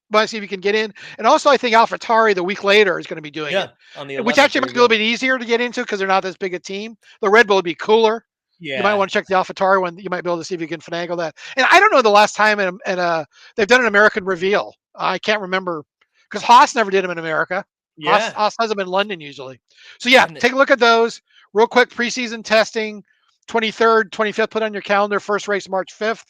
C: might see if you can get in. And also, I think AlphaTauri the week later is going to be doing it,
B: on the 11th,
C: which actually might be a little bit easier to get into because they're not as big a team. The Red Bull would be cooler.
B: Yeah,
C: you might want to check the AlphaTauri one. You might be able to see if you can finagle that. And I don't know the last time they've done an American reveal. I can't remember because Haas never did them in America.
B: Yeah,
C: Haas has them in London usually. So take a look at those real quick. Preseason testing. 23rd, 25th, put on your calendar. First race, March 5th.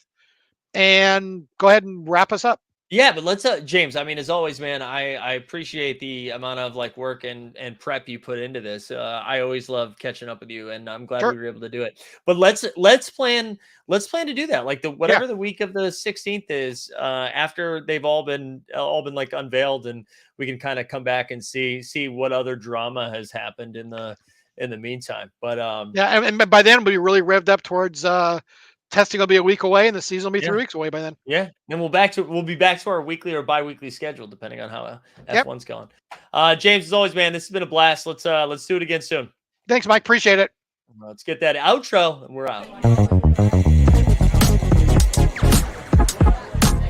C: And go ahead and wrap us up.
B: Yeah, but let's, James, I mean, as always, man, I appreciate the amount of like work and prep you put into this. I always love catching up with you, and I'm glad we were able to do it. But let's plan to do that. Like whatever the week of the 16th is, after they've all been like unveiled, and we can kind of come back and see what other drama has happened in the meantime. But
C: and by then we'll be really revved up towards testing will be a week away and the season will be 3 weeks away by then.
B: Yeah. And we'll be back to our weekly or bi-weekly schedule depending on how F1's going. James, as always, man, this has been a blast. Let's do it again soon.
C: Thanks, Mike. Appreciate it.
B: Let's get that outro and we're out.